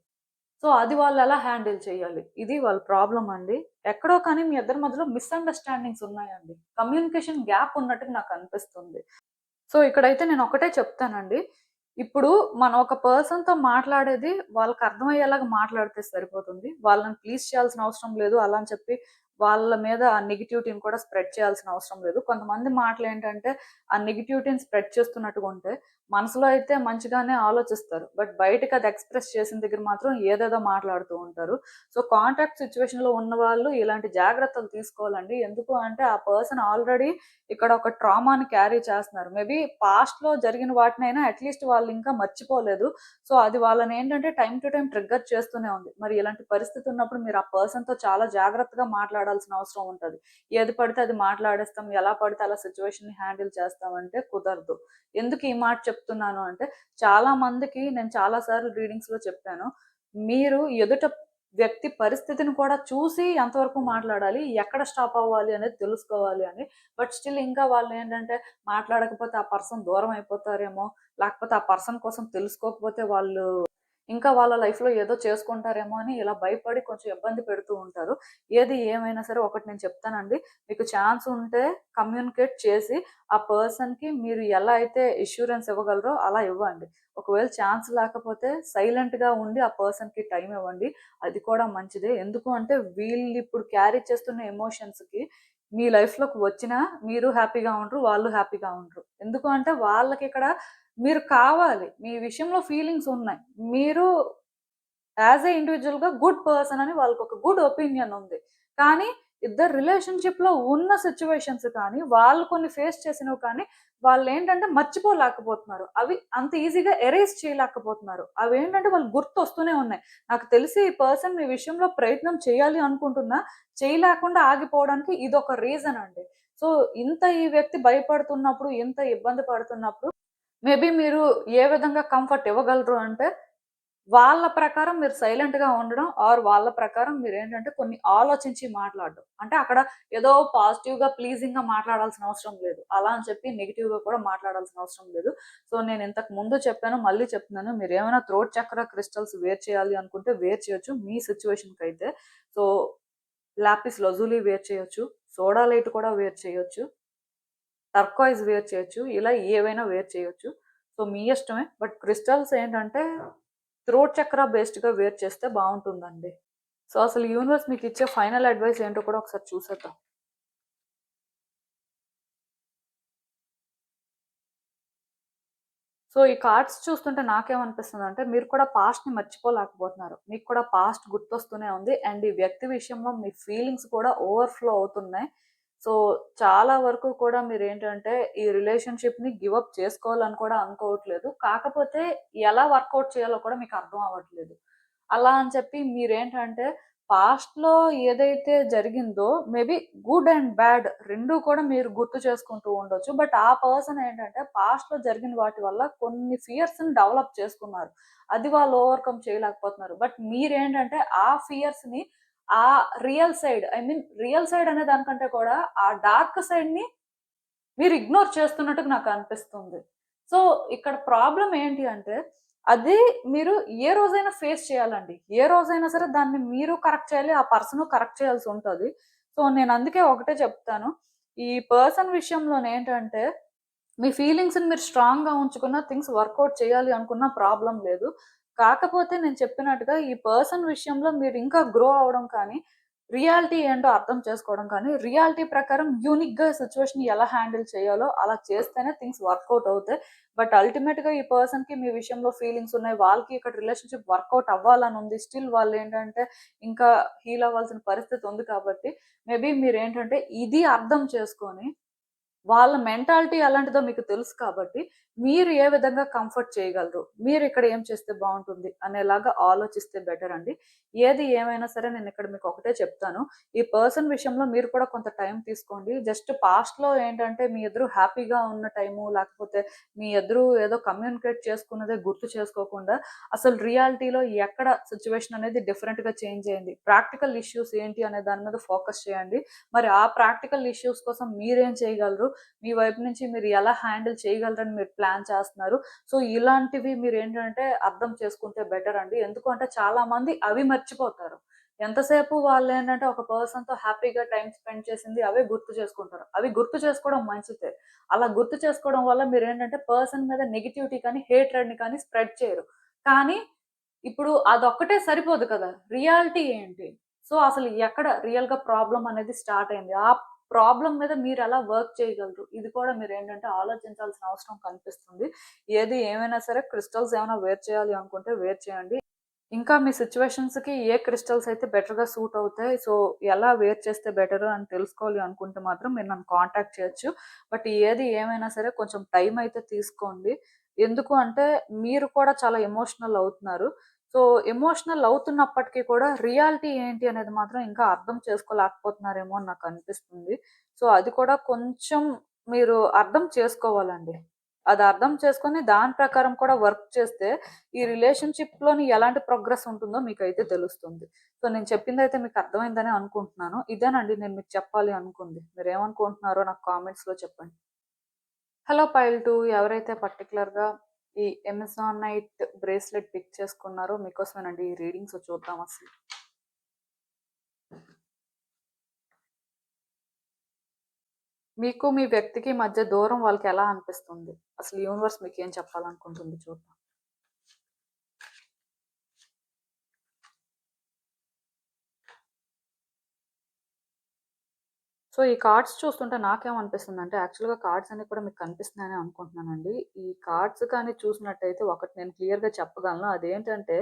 సో అది వాళ్ళు ఎలా హ్యాండిల్ చేయాలి? ఇది వాళ్ళ ప్రాబ్లమ్ అండి. ఎక్కడో కానీ మీ ఇద్దరి మధ్యలో మిస్‌అండర్‌స్టాండింగ్స్ ఉన్నాయండి. కమ్యూనికేషన్ గ్యాప్ ఉన్నట్టుగా నాకు అనిపిస్తుంది. సో ఇక్కడైతే నేను ఒకటే చెప్తానండి. ఇప్పుడు మనం ఒక పర్సన్‌తో మాట్లాడేది వాళ్ళకి అర్థమయ్యేలాగా మాట్లాడితే సరిపోతుంది. వాళ్ళని ప్లీజ్ చేయాల్సిన అవసరం లేదు. అలా అని చెప్పి వాళ్ళ మీద ఆ నెగటివిటీని కూడా స్ప్రెడ్ చేయాల్సిన అవసరం లేదు. కొంతమంది మాటలేంటంటే ఆ నెగటివిటీని స్ప్రెడ్ చేస్తున్నట్టుగా ఉంటే మనసులో అయితే మంచిగానే ఆలోచిస్తారు. బట్ బయటకి అది ఎక్స్‌ప్రెస్ చేసిన దగ్గర మాత్రం ఏదేదో మాట్లాడుతూ ఉంటారు. సో కాంటాక్ట్ సిట్యుయేషన్‌లో ఉన్నవాళ్ళు ఇలాంటి జాగ్రత్తలు తీసుకోవాలండి. ఎందుకు అంటే ఆ పర్సన్ ఆల్రెడీ ఇక్కడ ఒక ట్రామాని క్యారీ చేస్తున్నారు. మేబీ పాస్ట్‌లో జరిగిన వాటినైనా అట్‌లీస్ట్ వాళ్ళు ఇంకా మర్చిపోలేదు. సో అది వాళ్ళని ఏంటంటే టైమ్ టు టైమ్ ట్రిగ్గర్ చేస్తూనే ఉంది. మరి ఇలాంటి పరిస్థితి ఉన్నప్పుడు మీరు ఆ పర్సన్‌తో చాలా జాగ్రత్తగా మాట్లాడాల్సిన అవసరం ఉంటది. ఏది పడితే అది మాట్లాడేస్తాం, ఎలా పడితే అలా సిట్యుయేషన్‌ని హ్యాండిల్ చేస్తామంటే కుదరదు. ఎందుకు ఈ మాట చెప్తున్నాను అంటే చాలా మందికి నేను చాలా సార్లు రీడింగ్స్‌లో చెప్పాను. మీరు ఎదుట వ్యక్తి పరిస్థితిని కూడా చూసి ఎంతవరకు మాట్లాడాలి, ఎక్కడ స్టాప్ అవ్వాలి అనేది తెలుసుకోవాలి అని. బట్ స్టిల్ ఇంకా వాళ్ళేంటంటే మాట్లాడకపోతే ఆ పర్సన్ దూరం అయిపోతారేమో, లేకపోతే ఆ పర్సన్ కోసం తెలుసుకోకపోతే వాళ్ళు ఇంకా వాళ్ళ లైఫ్‌లో ఏదో చేసుకుంటారేమో అని ఇలా భయపడి కొంచెం ఇబ్బంది పెడుతూ ఉంటారు. ఏది ఏమైనా సరే ఒకటి నేను చెప్తానండి. మీకు ఛాన్స్ ఉంటే కమ్యూనికేట్ చేసి ఆ పర్సన్‌కి మీరు ఎలా అయితే అష్యూరెన్స్ ఇవ్వగలరో అలా ఇవ్వండి. ఒకవేళ ఛాన్స్ లేకపోతే సైలెంట్‌గా ఉండి ఆ పర్సన్‌కి టైమ్ ఇవ్వండి. అది కూడా మంచిదే. ఎందుకు అంటే వీళ్ళిప్పుడు క్యారీ చేస్తున్న ఎమోషన్స్‌కి మీ లైఫ్‌లోకి వచ్చినా మీరు హ్యాపీగా ఉండరు. వాళ్ళు హ్యాపీగా ఉండరు. ఎందుకు అంటే వాళ్ళకిక్కడ మీరు కావాలి. మీ విషయంలో ఫీలింగ్స్ ఉన్నాయి. మీరు యాస్ ఎ ఇండివిడ్యుయల్‌గా గుడ్ పర్సన్ అని వాళ్ళకొక గుడ్ ఒపీనియన్ ఉంది. కానీ ఇద్దరు రిలేషన్‌షిప్‌లో ఉన్న సిట్యుయేషన్స్ కానీ, వాళ్ళు కొన్ని ఫేస్ చేసినవి కానీ, వాళ్ళేంటంటే మర్చిపోలేకపోతున్నారు. అవి అంత ఈజీగా ఎరేజ్ చేయలేకపోతున్నారు. అవేంటంటే వాళ్ళు గుర్తొస్తూనే ఉన్నాయి. నాకు తెలిసి ఈ పర్సన్ మీ విషయంలో ప్రయత్నం చేయాలి అనుకుంటున్నా, చేయలేకుండా ఆగిపోవడానికి ఇదొక రీజన్ అండి. సో, ఇంత ఈ వ్యక్తి భయపడుతున్నప్పుడు, ఇంత ఇబ్బంది పడుతున్నప్పుడు మేబీ మీరు ఏ విధంగా కంఫర్ట్ ఇవ్వగలరు అంటే వాళ్ళ ప్రకారం మీరు సైలెంట్‌గా ఉండడం ఆర్ వాళ్ళ ప్రకారం మీరేంటంటే కొన్ని ఆలోచించి మాట్లాడడం. అంటే అక్కడ ఏదో పాజిటివ్‌గా, ప్లీజింగ్‌గా మాట్లాడాల్సిన అవసరం లేదు. అలా అని చెప్పి నెగెటివ్‌గా కూడా మాట్లాడాల్సిన అవసరం లేదు. సో, నేను ఇంతకు ముందు చెప్పాను, మళ్ళీ చెప్తున్నాను. మీరేమైనా థ్రోట్ చక్ర క్రిస్టల్స్ వేర్ చేయాలి అనుకుంటే వేర్ చేయొచ్చు మీ సిట్యుయేషన్‌కైతే. సో, లాపిస్ లజూలి వేర్ చేయొచ్చు. సోడా లైట్ కూడా వేర్ చేయొచ్చు. టర్కాయిజ్ వేర్ చేయొచ్చు. ఇలా ఏవైనా వేర్ చేయొచ్చు. సో, మీ ఇష్టమే. బట్ క్రిస్టల్స్ ఏంటంటే థ్రోట్ చక్ర బేస్డ్‌గా వేర్ చేస్తే బావుంటుందండి. సో, అసలు యూనివర్స్ మీకిచ్చే ఫైనల్ అడ్వైస్ ఏంటో కూడా ఒకసారి చూసేద్దాం. సో, ఈ కార్డ్స్ చూస్తుంటే నాకేమనిపిస్తుందంటే మీరు కూడా పాస్ట్‌ని మర్చిపోలేకపోతున్నారు. మీకు కూడా పాస్ట్ గుర్తొస్తూనే ఉంది. అండ్ ఈ వ్యక్తి విషయంలో మీ ఫీలింగ్స్ కూడా ఓవర్‌ఫ్లో అవుతున్నాయి. సో, చాలా వరకు కూడా మీరేంటంటే ఈ రిలేషన్‌షిప్‌ని గివ్ అప్ చేసుకోవాలని కూడా అనుకోవట్లేదు. కాకపోతే ఎలా వర్కౌట్ చేయాలో కూడా మీకు అర్థం అవ్వట్లేదు. అలా అని చెప్పి మీరేంటంటే పాస్ట్‌లో ఏదైతే జరిగిందో మేబీ గుడ్ అండ్ బ్యాడ్ 2 కూడా మీరు గుర్తు చేసుకుంటూ ఉండొచ్చు. బట్ ఆ పర్సన్ ఏంటంటే పాస్ట్‌లో జరిగిన వాటి వల్ల కొన్ని ఫియర్స్‌ని డెవలప్ చేసుకున్నారు. అది వాళ్ళు ఓవర్‌కమ్ చేయలేకపోతున్నారు. బట్ మీరేంటంటే ఆ ఫియర్స్‌ని ఆ రియల్ సైడ్ రియల్ సైడ్ అనే దానికంటే కూడా ఆ డార్క్ సైడ్‌ని మీరు ఇగ్నోర్ చేస్తున్నట్టుగా నాకనిపిస్తుంది. సో, ఇక్కడ ప్రాబ్లమ్ ఏంటి అంటే, అది మీరు ఏ రోజైనా ఫేస్ చేయాలండి. ఏ రోజైనా సరే దాన్ని మీరు కరెక్ట్ చేయాలి. ఆ పర్సను కరెక్ట్ చేయాల్సుంటది. సో, నేనందుకే ఒకటే చెప్తాను. ఈ పర్సన్ విషయంలోనేంటంటే, మీ ఫీలింగ్స్‌ని మీరు స్ట్రాంగ్‌గా ఉంచుకున్న థింగ్స్ వర్కౌట్ చేయాలి అనుకున్న ప్రాబ్లమ్ లేదు. కాకపోతే నేను చెప్పినట్టుగా ఈ పర్సన్ విషయంలో మీరు ఇంకా గ్రో అవ్వడం కానీ, రియాలిటీ ఏంటో అర్థం చేసుకోవడం కానీ, రియాలిటీ ప్రకారం యూనిక్‌గా సిట్యుయేషన్‌ని ఎలా హ్యాండిల్ చేయాలో అలా చేస్తేనే థింగ్స్ వర్కౌట్ అవుతాయి. బట్ అల్టిమేట్‌గా ఈ పర్సన్‌కి మీ విషయంలో ఫీలింగ్స్ ఉన్నాయి. వాళ్ళకి ఇక్కడ రిలేషన్‌షిప్ వర్కౌట్ అవ్వాలని ఉంది. స్టిల్ వాళ్ళేంటంటే ఇంకా హీల్ అవ్వాల్సిన పరిస్థితి ఉంది కాబట్టి, మేబీ మీరేంటంటే ఇది అర్థం చేసుకొని వాళ్ళ మెంటాలిటీ ఎలాంటిదో మీకు తెలుసు కాబట్టి మీరు ఏ విధంగా కంఫర్ట్ చేయగలరు, మీరు ఇక్కడ ఏం చేస్తే బాగుంటుంది అనేలాగా ఆలోచిస్తే బెటర్ అండి. ఏది ఏమైనా సరే నేను ఇక్కడ మీకు ఒకటే చెప్తాను, ఈ పర్సన్ విషయంలో మీరు కూడా కొంత టైం తీసుకోండి. జస్ట్ పాస్ట్ లో ఏంటంటే మీ ఎదురు హ్యాపీగా ఉన్న టైము, లేకపోతే మీ ఎదురు ఏదో కమ్యూనికేట్ చేసుకున్నదే గుర్తు చేసుకోకుండా అసలు రియాలిటీలో ఎక్కడ సిచ్యువేషన్ అనేది డిఫరెంట్ గా చేంజ్ అయింది, ప్రాక్టికల్ ఇష్యూస్ ఏంటి అనే దాని మీద ఫోకస్ చేయండి. మరి ఆ ప్రాక్టికల్ ఇష్యూస్ కోసం మీరేం చేయగలరు, మీ వైపు నుంచి మీరు ఎలా హ్యాండిల్ చేయగలరని మీరు ప్లాన్ చేస్తున్నారు. సో ఇలాంటివి మీరు ఏంటంటే అర్థం చేసుకుంటే బెటర్ అండి. ఎందుకంటే చాలా మంది అవి మర్చిపోతారు. ఎంతసేపు వాళ్ళు ఏంటంటే ఒక పర్సన్ తో హ్యాపీగా టైం స్పెండ్ చేసింది అవే గుర్తు చేసుకుంటారు. అవి గుర్తు చేసుకోవడం మంచిదే. అలా గుర్తు చేసుకోవడం వల్ల మీరు ఏంటంటే పర్సన్ మీద నెగిటివిటీ కానీ హేట్రెడ్ ని కానీ స్ప్రెడ్ చేయరు. కానీ ఇప్పుడు అదొక్కటే సరిపోదు కదా, రియాలిటీ ఏంటి, సో అసలు ఎక్కడ రియల్ గా ప్రాబ్లం అనేది స్టార్ట్ అయింది, ఆ ప్రాబ్లం మీద మీరు ఎలా వర్క్ చేయగలరు, ఇది కూడా మీరు ఏంటంటే ఆలోచించాల్సిన అవసరం కనిపిస్తుంది. ఏది ఏమైనా సరే క్రిస్టల్స్ ఏమైనా వేర్ చేయాలి అనుకుంటే వేర్ చేయండి. ఇంకా మీ సిచ్యువేషన్స్ కి ఏ క్రిస్టల్స్ అయితే బెటర్ గా సూట్ అవుతాయి, సో ఎలా వేర్ చేస్తే బెటర్ అని తెలుసుకోవాలి అనుకుంటే మాత్రం మీరు నన్ను కాంటాక్ట్ చేయొచ్చు. బట్ ఏది ఏమైనా సరే కొంచెం టైం అయితే తీసుకోండి. ఎందుకు అంటే మీరు కూడా చాలా ఎమోషనల్ అవుతున్నారు. సో ఎమోషనల్ అవుతున్నప్పటికీ కూడా రియాలిటీ ఏంటి అనేది మాత్రం ఇంకా అర్థం చేసుకోలేకపోతున్నారేమో అని నాకు అనిపిస్తుంది. సో అది కూడా కొంచెం మీరు అర్థం చేసుకోవాలండి. అది అర్థం చేసుకొని దాని ప్రకారం కూడా వర్క్ చేస్తే ఈ రిలేషన్‌షిప్ లోని ఎలాంటి ప్రోగ్రెస్ ఉంటుందో మీకైతే తెలుస్తుంది. సో నేను చెప్పిందైతే మీకు అర్థమైందని అనుకుంటున్నాను. ఇదేనండి నేను మీకు చెప్పాలి అనుకుంది. మీరేమనుకుంటున్నారో నాకు కామెంట్స్‌లో చెప్పండి. హలో పైల్ 2, ఎవరైతే పర్టిక్యులర్‌గా ఈ అమెజానైట్ బ్రేస్లెట్ పిక్ చేసుకున్నారో మీకోసమేనండి ఈ రీడింగ్. సో చూద్దాం అసలు. మీకు మీ వ్యక్తికి మధ్య దూరం వాళ్ళకి ఎలా అనిపిస్తుంది? అసలు యూనివర్స్ మీకేం చెప్పాలనుకుంటుంది చూద్దాం. సో ఈ కార్డ్స్ చూస్తుంటే నాకేమనిపిస్తుందంటే యాక్చువల్‌గా కార్డ్స్ అన్నీ కూడా మీకు కనిపిస్తున్నాయని అనుకుంటున్నానండి. ఈ కార్డ్స్ కానీ చూసినట్టయితే ఒకటి నేను క్లియర్‌గా చెప్పగలను. అదేంటంటే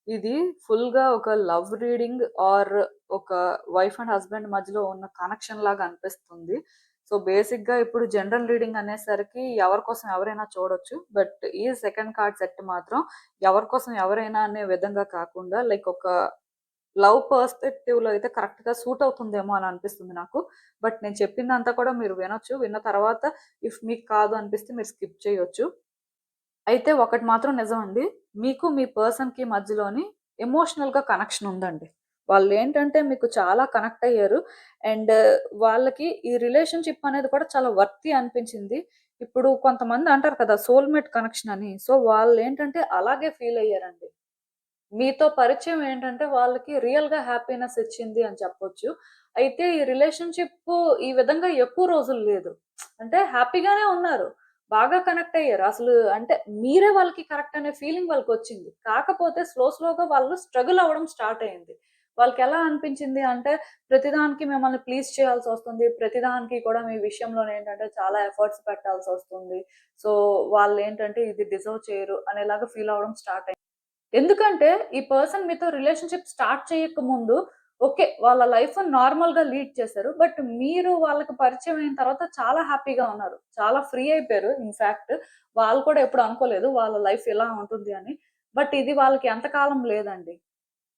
ఇది ఫుల్‌గా ఒక లవ్ రీడింగ్ ఆర్ ఒక వైఫ్ అండ్ హస్బాండ్ మధ్యలో ఉన్న కనెక్షన్ లాగా అనిపిస్తుంది. సో బేసిక్‌గా ఇప్పుడు జనరల్ రీడింగ్ అనేసరికి ఎవరి కోసం ఎవరైనా చూడొచ్చు. బట్ ఈ సెకండ్ కార్డ్ సెట్ మాత్రం ఎవరి కోసం ఎవరైనా అనే విధంగా కాకుండా లైక్ ఒక లవ్ పర్స్పెక్టివ్‌లో అయితే కరెక్ట్‌గా సూట్ అవుతుందేమో అని అనిపిస్తుంది నాకు. బట్ నేను చెప్పిందంతా కూడా మీరు వినొచ్చు. విన్న తర్వాత ఇఫ్ మీకు కాదు అనిపిస్తే మీరు స్కిప్ చేయొచ్చు. అయితే ఒకటి మాత్రం నిజమండి. మీకు మీ పర్సన్‌కి మధ్యలోని ఎమోషనల్‌గా కనెక్షన్ ఉందండి. వాళ్ళేంటంటే మీకు చాలా కనెక్ట్ అయ్యారు. అండ్ వాళ్ళకి ఈ రిలేషన్‌షిప్ అనేది కూడా చాలా వర్తీ అనిపించింది. ఇప్పుడు కొంతమంది అంటారు కదా సోల్‌మేట్ కనెక్షన్ అని. సో వాళ్ళేంటంటే అలాగే ఫీల్ అయ్యారండి. మీతో పరిచయం ఏంటంటే వాళ్ళకి రియల్‌గా హ్యాపీనెస్ ఇచ్చింది అని చెప్పొచ్చు. అయితే ఈ రిలేషన్‌షిప్పు ఈ విధంగా ఎక్కువ రోజులు లేదు. అంటే హ్యాపీగానే ఉన్నారు. బాగా కనెక్ట్ అయ్యారు. అసలు అంటే మీరే వాళ్ళకి కరెక్ట్ అనే ఫీలింగ్ వాళ్ళకొచ్చింది. కాకపోతే స్లోగా వాళ్ళు స్ట్రగుల్ అవ్వడం స్టార్ట్ అయింది. వాళ్ళకెలా అనిపించింది అంటే ప్రతిదానికి మిమ్మల్ని ప్లీజ్ చేయాల్సొస్తుంది. ప్రతిదానికి కూడా మీ విషయంలోనేంటంటే చాలా ఎఫర్ట్స్ పెట్టాల్సొస్తుంది. సో వాళ్ళేంటంటే ఇది డిజర్వ్ చేయరు అనేలాగా ఫీల్ అవ్వడం స్టార్ట్ అయింది. ఎందుకంటే ఈ పర్సన్ మీతో రిలేషన్‌షిప్ స్టార్ట్ చేయకముందు ఓకే, వాళ్ళ లైఫ్‌ని నార్మల్‌గా లీడ్ చేశారు. బట్ మీరు వాళ్ళకి పరిచయం అయిన తర్వాత చాలా హ్యాపీగా ఉన్నారు. చాలా ఫ్రీ అయిపోయారు. ఇన్‌ఫాక్ట్ వాళ్ళు కూడా ఎప్పుడు అనుకోలేదు వాళ్ళ లైఫ్ ఇలా ఉంటుంది అని. బట్ ఇది వాళ్ళకి ఎంత కాలం లేదండి.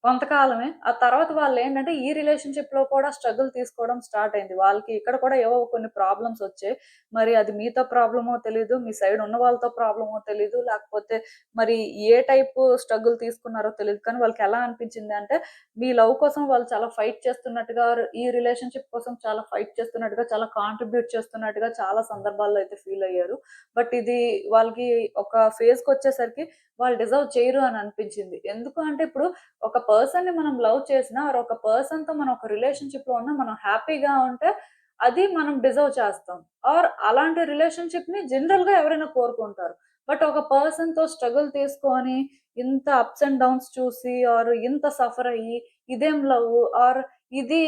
కొంతకాలమే. ఆ తర్వాత వాళ్ళేంటంటే ఈ రిలేషన్‌షిప్‌లో కూడా స్ట్రగుల్ తీసుకోవడం స్టార్ట్ అయింది. వాళ్ళకి ఇక్కడ కూడా ఏవో కొన్ని ప్రాబ్లమ్స్ వచ్చాయి. మరి అది మీతో ప్రాబ్లమో తెలీదు. మీ సైడ్ ఉన్న వాళ్ళతో ప్రాబ్లమో తెలీదు. లేకపోతే మరి ఏ టైపు స్ట్రగుల్ తీసుకున్నారో తెలీదు. కానీ వాళ్ళకెలా అనిపించింది అంటే మీ లవ్ కోసం వాళ్ళు చాలా ఫైట్ చేస్తున్నట్టుగా, ఈ రిలేషన్‌షిప్ కోసం చాలా ఫైట్ చేస్తున్నట్టుగా, చాలా కాంట్రిబ్యూట్ చేస్తున్నట్టుగా చాలా సందర్భాల్లో అయితే ఫీల్ అయ్యారు. బట్ ఇది వాళ్ళకి ఒక ఫేజ్‌కొచ్చేసరికి వాళ్ళు డిజర్వ్ చేయరు అని అనిపించింది. ఎందుకు అంటే ఇప్పుడు ఒక పర్సన్‌ని మనం లవ్ చేసినా ఆర్ ఒక పర్సన్‌తో మనం ఒక రిలేషన్‌షిప్‌లో ఉన్నా మనం హ్యాపీగా ఉంటే అది మనం డిజర్వ్ చేస్తాం. ఆర్ అలాంటి రిలేషన్‌షిప్‌ని జనరల్‌గా ఎవరైనా కోరుకుంటారు. బట్ ఒక పర్సన్‌తో స్ట్రగుల్ తీసుకొని ఇంత అప్స్ అండ్ డౌన్స్ చూసి ఆర్ ఇంత సఫర్ అయ్యి ఇదేం లవ్ ఆర్ ఇది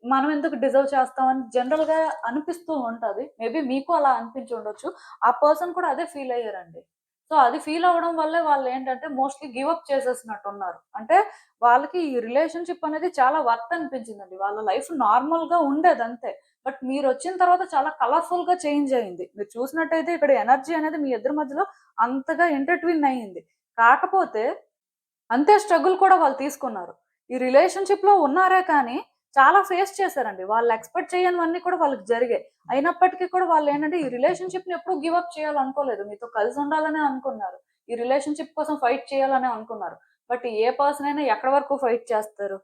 మనం ఎందుకు డిజర్వ్ చేస్తాం అని జనరల్‌గా అనిపిస్తూ ఉంటది. మేబీ మీకు అలా అనిపించి ఉండొచ్చు. ఆ పర్సన్ కూడా అదే ఫీల్ అయ్యారండి. సో అది ఫీల్ అవ్వడం వల్లే వాళ్ళేంటంటే మోస్ట్‌లీ గివ్ అప్ చేసేసినట్టున్నారు. అంటే వాళ్ళకి ఈ రిలేషన్‌షిప్ అనేది చాలా వర్త్ అనిపించిందండి. వాళ్ళ లైఫ్ నార్మల్‌గా ఉండేదంతే. బట్ మీరు వచ్చిన తర్వాత చాలా కలర్ఫుల్ గా చేంజ్ అయింది. మీరు చూసినట్టయితే ఇక్కడ ఎనర్జీ అనేది మీ ఇద్దరి మధ్యలో అంతగా ఇంటర్ట్విన్ అయ్యింది. కాకపోతే అంతే స్ట్రగుల్ కూడా వాళ్ళు తీసుకున్నారు. ఈ రిలేషన్‌షిప్‌లో ఉన్నారే కానీ, చాలా ఫేస్ చేశారండి. వాళ్ళు ఎక్స్‌పెక్ట్ చేయనివన్నీ కూడా వాళ్ళకి జరిగాయి. అయినప్పటికీ కూడా వాళ్ళేంటంటే, ఈ రిలేషన్‌షిప్‌ని ఎప్పుడు గివ్ అప్ చేయాలనుకోలేదు. మీతో కలిసి ఉండాలనే అనుకున్నారు. ఈ రిలేషన్‌షిప్ కోసం ఫైట్ చేయాలనే అనుకున్నారు. బట్ ఏ పర్సన్ అయినా ఎక్కడి వరకు ఫైట్ చేస్తారు?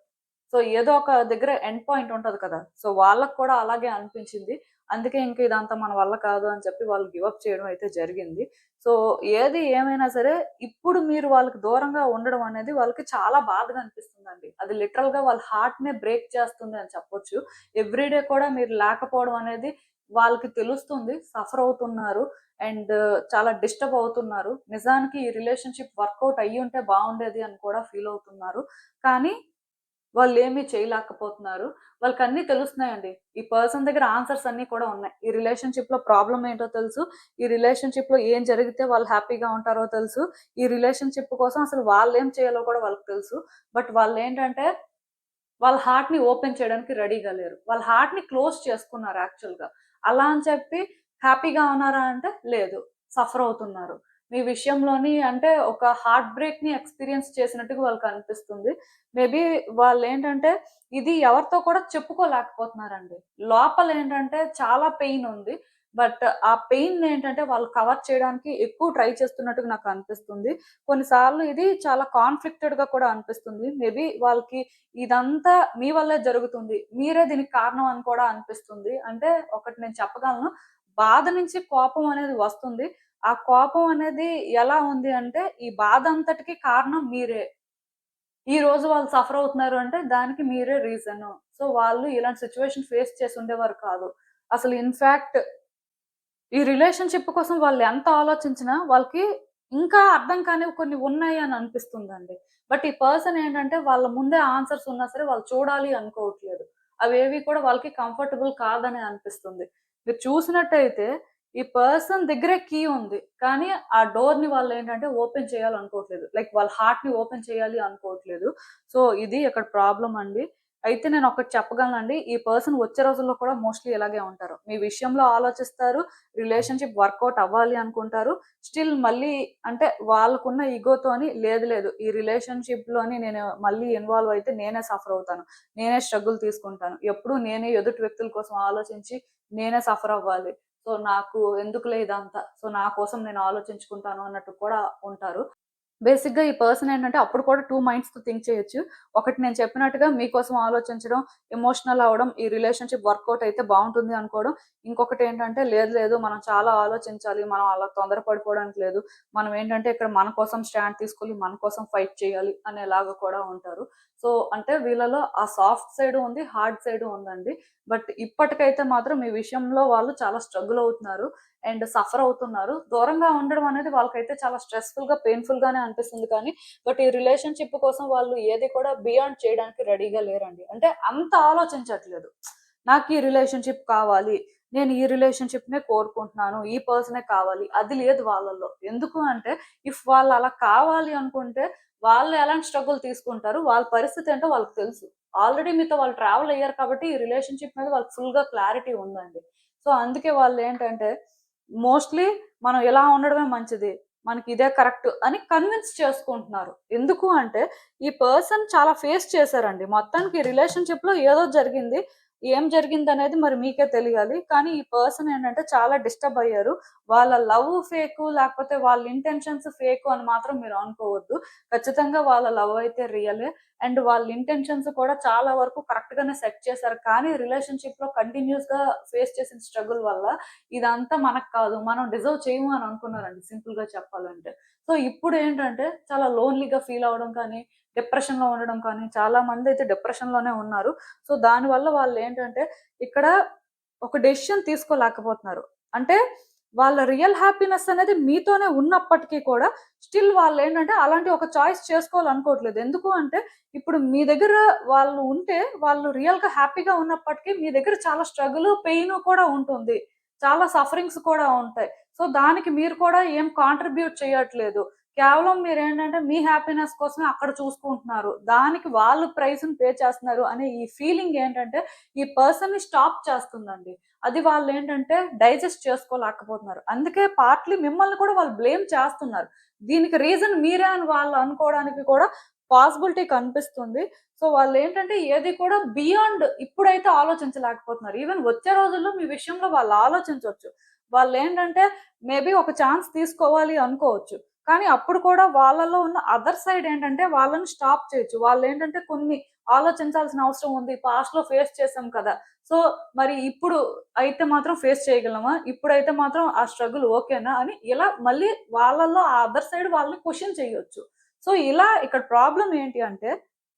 సో, ఏదో ఒక దగ్గర ఎండ్ పాయింట్ ఉంటది కదా! సో, వాళ్ళకి కూడా అలాగే అనిపించింది. అందుకే ఇంక ఇదంతా మన వల్ల కాదు అని చెప్పి వాళ్ళు గివ్ అప్ చేయడం అయితే జరిగింది. సో, ఏది ఏమైనా సరే ఇప్పుడు మీరు వాళ్ళకి దూరంగా ఉండడం అనేది వాళ్ళకి చాలా బాధగా అనిపిస్తుందండి. అది లిటరల్‌గా వాళ్ళ హార్ట్‌నే బ్రేక్ చేస్తుంది అని చెప్పొచ్చు. ఎవ్రీ డే కూడా మీరు లేకపోవడం అనేది వాళ్ళకి తెలుస్తుంది. సఫర్ అవుతున్నారు. అండ్ చాలా డిస్టర్బ్ అవుతున్నారు. నిజానికి ఈ రిలేషన్‌షిప్ వర్కౌట్ అయ్యుంటే బావుండేది అని కూడా ఫీల్ అవుతున్నారు. కానీ వాళ్ళేమి చేయలేకపోతున్నారు. వాళ్ళకన్నీ తెలుస్తున్నాయండి. ఈ పర్సన్ దగ్గర ఆన్సర్స్ అన్నీ కూడా ఉన్నాయి. ఈ రిలేషన్‌షిప్‌లో ప్రాబ్లమ్ ఏంటో తెలుసు. ఈ రిలేషన్‌షిప్‌లో ఏం జరిగితే వాళ్ళు హ్యాపీగా ఉంటారో తెలుసు. ఈ రిలేషన్‌షిప్ కోసం అసలు వాళ్ళేం చేయాలో కూడా వాళ్ళకి తెలుసు. బట్ వాళ్ళేంటంటే వాళ్ళ హార్ట్‌ని ఓపెన్ చేయడానికి రెడీగా లేరు. వాళ్ళ హార్ట్‌ని క్లోజ్ చేసుకున్నారు యాక్చువల్‌గా. అలా అని చెప్పి హ్యాపీగా ఉన్నారా అంటే లేదు. సఫర్ అవుతున్నారు. మీ విషయంలోని అంటే ఒక హార్ట్ బ్రేక్‌ని ఎక్స్‌పీరియన్స్ చేసినట్టుగా వాళ్ళకనిపిస్తుంది. మేబీ వాళ్ళేంటంటే ఇది ఎవరితో కూడా చెప్పుకోలేకపోతున్నారండి. లోపలేంటంటే చాలా పెయిన్ ఉంది. బట్ ఆ పెయిన్‌నేంటంటే వాళ్ళు కవర్ చేయడానికి ఎక్కువ ట్రై చేస్తున్నట్టుగా నాకనిపిస్తుంది. కొన్నిసార్లు ఇది చాలా కాన్‌ఫ్లిక్టెడ్‌గా కూడా అనిపిస్తుంది. మేబీ వాళ్ళకి ఇదంతా మీ వల్లే జరుగుతుంది. మీరే దీనికి కారణం అని కూడా అనిపిస్తుంది. అంటే ఒకటి నేను చెప్పగలను. బాధ నుంచి కోపం అనేది వస్తుంది. ఆ కోపం అనేది ఎలా ఉంది అంటే, ఈ బాధ అంతటికి కారణం మీరే. ఈ రోజు వాళ్ళు సఫర్ అవుతున్నారు అంటే దానికి మీరే రీజను. సో, వాళ్ళు ఇలాంటి సిట్యుయేషన్ ఫేస్ చేసి ఉండేవారు కాదు. అసలు ఇన్‌ఫాక్ట్ ఈ రిలేషన్‌షిప్ కోసం వాళ్ళు ఎంత ఆలోచించినా వాళ్ళకి ఇంకా అర్థం కానివి కొన్ని ఉన్నాయి అని అనిపిస్తుందండి. బట్ ఈ పర్సన్ ఏంటంటే వాళ్ళ ముందే ఆన్సర్స్ ఉన్నా సరే వాళ్ళు చూడాలి అనుకోవట్లేదు. అవేవి కూడా వాళ్ళకి కంఫర్టబుల్ కాదని అనిపిస్తుంది. మీరు చూసినట్టయితే ఈ పర్సన్ దగ్గరే కీ ఉంది. కానీ ఆ డోర్‌ని వాళ్ళేంటంటే ఓపెన్ చేయాలనుకోవట్లేదు. లైక్ వాళ్ళ హార్ట్‌ని ఓపెన్ చేయాలి అనుకోవట్లేదు. సో, ఇది ఇక్కడ ప్రాబ్లమ్ అండి. అయితే నేనొకటి చెప్పగలనండి. ఈ పర్సన్ వచ్చే రోజుల్లో కూడా మోస్ట్‌లీ ఇలాగే ఉంటారు. మీ విషయంలో ఆలోచిస్తారు. రిలేషన్‌షిప్ వర్కౌట్ అవ్వాలి అనుకుంటారు. స్టిల్ మళ్ళీ అంటే వాళ్ళకున్న ఇగోతోని లేదు లేదు ఈ రిలేషన్‌షిప్‌లోని నేను మళ్ళీ ఇన్వాల్వ్ అయితే నేనే సఫర్ అవుతాను. నేనే స్ట్రగుల్ తీసుకుంటాను. ఎప్పుడు నేనే ఎదుటి వ్యక్తుల కోసం ఆలోచించి నేనే సఫర్ అవ్వాలి. సో, నాకు ఎందుకులే ఇదంతా. సో, నా కోసం నేను ఆలోచించుకుంటాను అన్నట్టు కూడా ఉంటారు. బేసిక్‌గా ఈ పర్సన్ ఏంటంటే అప్పుడు కూడా 2 మైండ్స్‌తో థింక్ చేయొచ్చు. ఒకటి నేను చెప్పినట్టుగా మీకోసం ఆలోచించడం, ఎమోషనల్ అవ్వడం, ఈ రిలేషన్‌షిప్ వర్కౌట్ అయితే బావుంటుంది అనుకోవడం. ఇంకొకటేంటంటే లేదు లేదు మనం చాలా ఆలోచించాలి. మనం అలా తొందర పడిపోవడానికి లేదు. మనం ఏంటంటే ఇక్కడ మన కోసం స్టాండ్ తీసుకోవాలి. మన కోసం ఫైట్ చేయాలి అనేలాగా కూడా ఉంటారు. సో, అంటే వీళ్ళలో ఆ సాఫ్ట్ సైడు ఉంది. హార్డ్ సైడు ఉందండి. బట్ ఇప్పటికైతే మాత్రం ఈ విషయంలో వాళ్ళు చాలా స్ట్రగుల్ అవుతున్నారు. అండ్ సఫర్ అవుతున్నారు. దూరంగా ఉండడం అనేది వాళ్ళకైతే చాలా స్ట్రెస్‌ఫుల్‌గా, పెయిన్‌ఫుల్‌గానే అనిపిస్తుంది కానీ, బట్ ఈ రిలేషన్‌షిప్ కోసం వాళ్ళు ఏది కూడా బియాండ్ చేయడానికి రెడీగా లేరండి. అంటే అంత ఆలోచించట్లేదు. నాకు ఈ రిలేషన్‌షిప్ కావాలి. నేను ఈ రిలేషన్‌షిప్‌నే కోరుకుంటున్నాను. ఈ పర్సనే కావాలి. అది లేదు వాళ్ళలో. ఎందుకు అంటే, ఇఫ్ వాళ్ళు అలా కావాలి అనుకుంటే, వాళ్ళు ఎలాంటి స్ట్రగుల్ తీసుకుంటారు, వాళ్ళ పరిస్థితి ఏంటో వాళ్ళకి తెలుసు. ఆల్రెడీ మీతో వాళ్ళు ట్రావెల్ అయ్యారు కాబట్టి, ఈ రిలేషన్‌షిప్ మీద వాళ్ళకి ఫుల్‌గా క్లారిటీ ఉందండి. సో, అందుకే వాళ్ళేంటంటే మోస్ట్‌లీ మనం ఇలా ఉండడమే మంచిది. మనకిదే కరెక్ట్ అని కన్విన్స్ చేసుకుంటున్నారు. ఎందుకు అంటే, ఈ పర్సన్ చాలా ఫేస్ చేశారండి. మొత్తానికి రిలేషన్‌షిప్‌లో ఏదో జరిగింది. ఏం జరిగిందనేది మరి మీకే తెలియాలి. కానీ ఈ పర్సన్ ఏంటంటే చాలా డిస్టర్బ్ అయ్యారు. వాళ్ళ లవ్ ఫేకు లేకపోతే వాళ్ళ ఇంటెన్షన్స్ ఫేకు అని మాత్రం మీరు అనుకోవద్దు. ఖచ్చితంగా వాళ్ళ లవ్ అయితే రియలే. అండ్ వాళ్ళ ఇంటెన్షన్స్ కూడా చాలా వరకు కరెక్ట్‌గానే సెట్ చేశారు. కానీ రిలేషన్‌షిప్‌లో కంటిన్యూయస్‌గా ఫేస్ చేసిన స్ట్రగుల్ వల్ల ఇదంతా మనకు కాదు. మనం డిజర్వ్ చేయము అని అనుకున్నారండి సింపుల్‌గా చెప్పాలంటే. సో, ఇప్పుడేంటంటే చాలా లోన్‌లీగా ఫీల్ అవ్వడం కానీ, డిప్రెషన్‌లో ఉండడం కానీ చాలా మందైతే డిప్రెషన్‌లోనే ఉన్నారు. సో, దానివల్ల వాళ్ళేంటంటే ఇక్కడ ఒక డెసిషన్ తీసుకోలేకపోతున్నారు. అంటే వాళ్ళ రియల్ హ్యాపీనెస్ అనేది మీతోనే ఉన్నప్పటికీ కూడా స్టిల్ వాళ్ళేంటంటే అలాంటి ఒక చాయిస్ చేసుకోవాలనుకోవట్లేదు. ఎందుకు అంటే ఇప్పుడు మీ దగ్గర వాళ్ళు ఉంటే వాళ్ళు రియల్‌గా హ్యాపీగా ఉన్నప్పటికీ మీ దగ్గర చాలా స్ట్రగులు, పెయిను కూడా ఉంటుంది. చాలా సఫరింగ్స్ కూడా ఉంటాయి. సో, దానికి మీరు కూడా ఏం కాంట్రిబ్యూట్ చేయట్లేదు. కేవలం మీరేంటంటే మీ హ్యాపీనెస్ కోసమే అక్కడ చూసుకుంటున్నారు. దానికి వాళ్ళు ప్రైస్‌ని పే చేస్తున్నారు అనే ఈ ఫీలింగ్ ఏంటంటే ఈ పర్సన్‌ని స్టాప్ చేస్తుందండి. అది వాళ్ళేంటంటే డైజెస్ట్ చేసుకోలేకపోతున్నారు. అందుకే పార్ట్‌లీ మిమ్మల్ని కూడా వాళ్ళు బ్లేమ్ చేస్తున్నారు. దీనికి రీజన్ మీరే అని వాళ్ళు అనుకోవడానికి కూడా పాసిబిలిటీ కనిపిస్తుంది. సో, వాళ్ళేంటంటే ఏది కూడా బియాండ్ ఇప్పుడైతే ఆలోచించలేకపోతున్నారు. ఈవెన్ వచ్చే రోజుల్లో మీ విషయంలో వాళ్ళు ఆలోచించొచ్చు. వాళ్ళేంటంటే మేబీ ఒక ఛాన్స్ తీసుకోవాలి అనుకోవచ్చు. కానీ అప్పుడు కూడా వాళ్ళలో ఉన్న అదర్ సైడ్ ఏంటంటే వాళ్ళని స్టాప్ చేయొచ్చు. వాళ్ళేంటంటే కొన్ని ఆలోచించాల్సిన అవసరం ఉంది. పాస్ట్‌లో ఫేస్ చేసాం కదా! సో, మరి ఇప్పుడు అయితే మాత్రం ఫేస్ చేయగలమా? ఇప్పుడైతే మాత్రం ఆ స్ట్రగుల్ ఓకేనా? అని ఇలా మళ్ళీ వాళ్ళలో ఆ అదర్ సైడ్ వాళ్ళని క్వెషన్ చేయొచ్చు. సో, ఇలా ఇక్కడ ప్రాబ్లమ్ ఏంటి అంటే